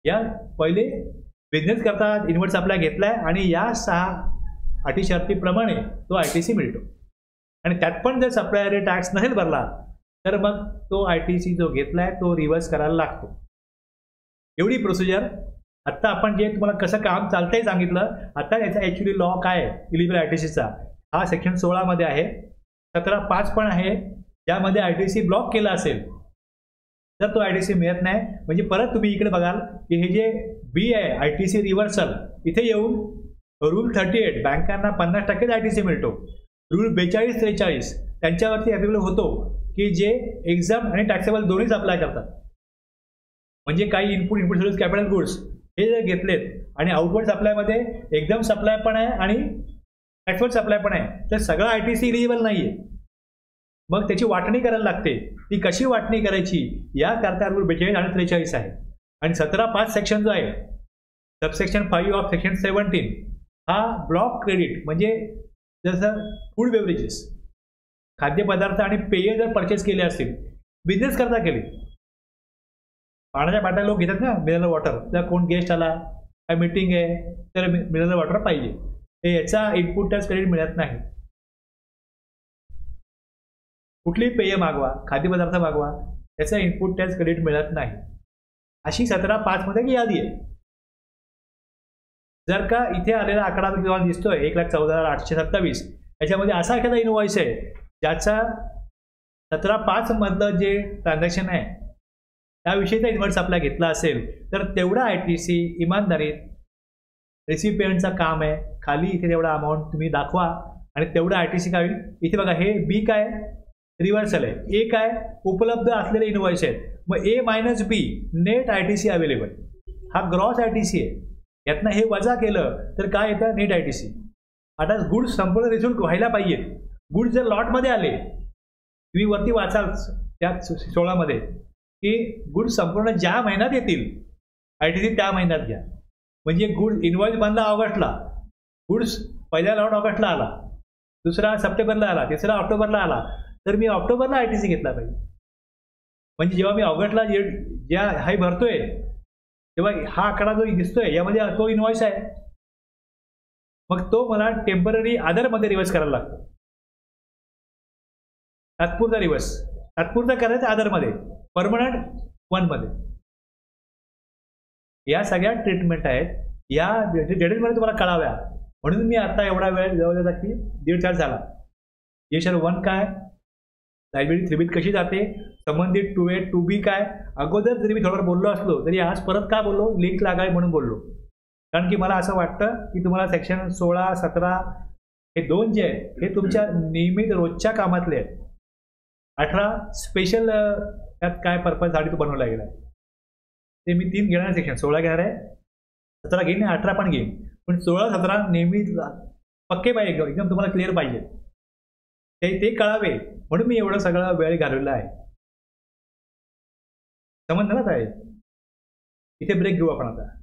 या पहिले बिझनेस करता इन्व्हर्ट सप्लाय घेतलाय आणि या 6 अटी शर्तीप्रमाणे तो ITC मिळतो. आणि त्यात पण जर सप्लायर टॅक्स नसेल भरला तर मग तो ITC जो घेतलाय तो रिव्हर्स करायला लागतो. एवढी प्रोसिजर. आता आपण जे तुम्हाला कसं काम चालतंय सांगितलं. आता याचा ॲक्च्युली लॉ काय आहे इलिजिबल ITCचा, हा सेक्शन 16 मध्ये आहे. 17(5) पण आहे, ज्यामध्ये ITC ब्लॉक केला असेल तर तो ITC मिळत नाही. म्हणजे परत तुम्ही इकडे बघाल की हे जे बी आहे ITC रिव्हर्सल, इथे येऊन रूल 38 बँकांना 50% ITC मिळतो. रूल 42-43 त्यांच्यावरती अवेलेबल होतो की जे एक्झाम आणि टॅक्सेबल दोन्हीच अप्लाय करतात. म्हणजे काही इनपुट सर्व्हिस कॅपिटल गुड्स हे जर घेतलेत आणि आउटवर्ड सप्लायमध्ये एकदम सप्लाय पण आहे आणि टॅक्सेबल सप्लाय पण आहे, तर सगळं ITC इलिजिबल नाहीये. मग त्याची वाटणी करायला लागते. ती कशी वाटणी करायची याकरता रूल 42 आणि 43 आहे. आणि 17(5) सेक्शन जो आहे, सबसेक्शन 5 ऑफ सेक्शन 17, हा ब्लॉक क्रेडिट, म्हणजे जसं फूड बेवरेजेस, खाद्यपदार्थ आणि पेय जर परचेस केले असतील, बिझनेस करता केले, पाण्याच्या बाटल्या लोक घेतात ना, मिनरल वॉटर, जर कोण गेस्ट आला, काय मीटिंग आहे तर मिनरल वॉटर पाहिजे, हे याचा इनपुट टॅक्स क्रेडिट मिळत नाही. कुठलीही पेय मागवा, खाद्यपदार्थ मागवा, याचा इनपुट टॅक्स क्रेडिट मिळत नाही. अशी 17(5) मध्ये यादी आहे. जर का इथे आलेला आकडा तुम्हाला दिसतोय 1,14,827, याच्यामध्ये असा एखादा इनवॉइस आहे ज्याचा 17(5) मधलं जे ट्रान्झॅक्शन आहे त्याविषयीचा इन्व्हर्ट सप्लाय घेतला असेल तर तेवढा ITC इमानदारीत रिसिपिएंटचं काम आहे. खाली इथे तेवढा अमाऊंट तुम्ही दाखवा आणि तेवढा ITC काय होईल. इथे बघा, हे बी काय रिव्हर्सल आहे, ए काय उपलब्ध असलेले इनवॉइस आहेत. मग A - B net ITC available, हा ग्रॉस ITC आहे. यातनं हे वजा केलं तर काय येतं? Net ITC. आता गुड्स संपूर्ण रिझल्ट व्हायला पाहिजेत. गुड्स जर लॉटमध्ये आले, तुम्ही वरती वाचाल त्या 16 मध्ये की गुड्स संपूर्ण ज्या महिन्यात येतील ITC त्या महिन्यात घ्या. म्हणजे गुड इनवॉइस बनला ऑगस्टला, गुड्स पहिला लॉट ऑगस्टला आला, दुसरा सप्टेंबरला आला, तिसरा ऑक्टोबरला आला, तर मी ऑक्टोबरला ITC घेतला पाहिजे. म्हणजे जेव्हा मी ऑगस्टला ज्या हाय भरतोय तेव्हा हा आकडा जो दिसतोय यामध्ये तो इनवॉइस आहे. मग तो मला टेम्पररी अदरमध्ये रिव्हर्स करायला लागतो. तात्पुरता रिव्हर्स, तात्पुरता करायचं अदरमध्ये, परमनंट 1 मध्ये. या सगळ्या ट्रीटमेंट आहेत, या डिटेल्समध्ये तुम्हाला कळाव्या म्हणून मी आता एवढा वेळ जवळजवळ की 1.5 तास झाला. GSTR 1 काय, लायबिलिटी 3B कशी जाते, संबंधित 2A 2B काय, अगोदर जरी मी थोडं बोललो असलो तरी आज परत का बोललो, लिंक लागाय म्हणून बोललो. कारण की मला असं वाटतं की तुम्हाला सेक्शन 16, 17 हे 2 जे आहेत हे तुमच्या नियमित रोजच्या कामातले आहेत. 18 स्पेशल त्यात काय पर्पजसाठी तो बनवला गेला आहे ते मी 3 घेणार. सेक्शन 16 घेणार आहे, 17 घेईन, 18 पण घेईन, पण 16, 17 नेहमी पक्के पाहिजे, एकदम तुम्हाला क्लिअर पाहिजे, ते कळावे म्हणून मी एवढं सगळं वेळ घालवला आहे. समजलं ना साहेब? इथे ब्रेक घेऊ आपण आता.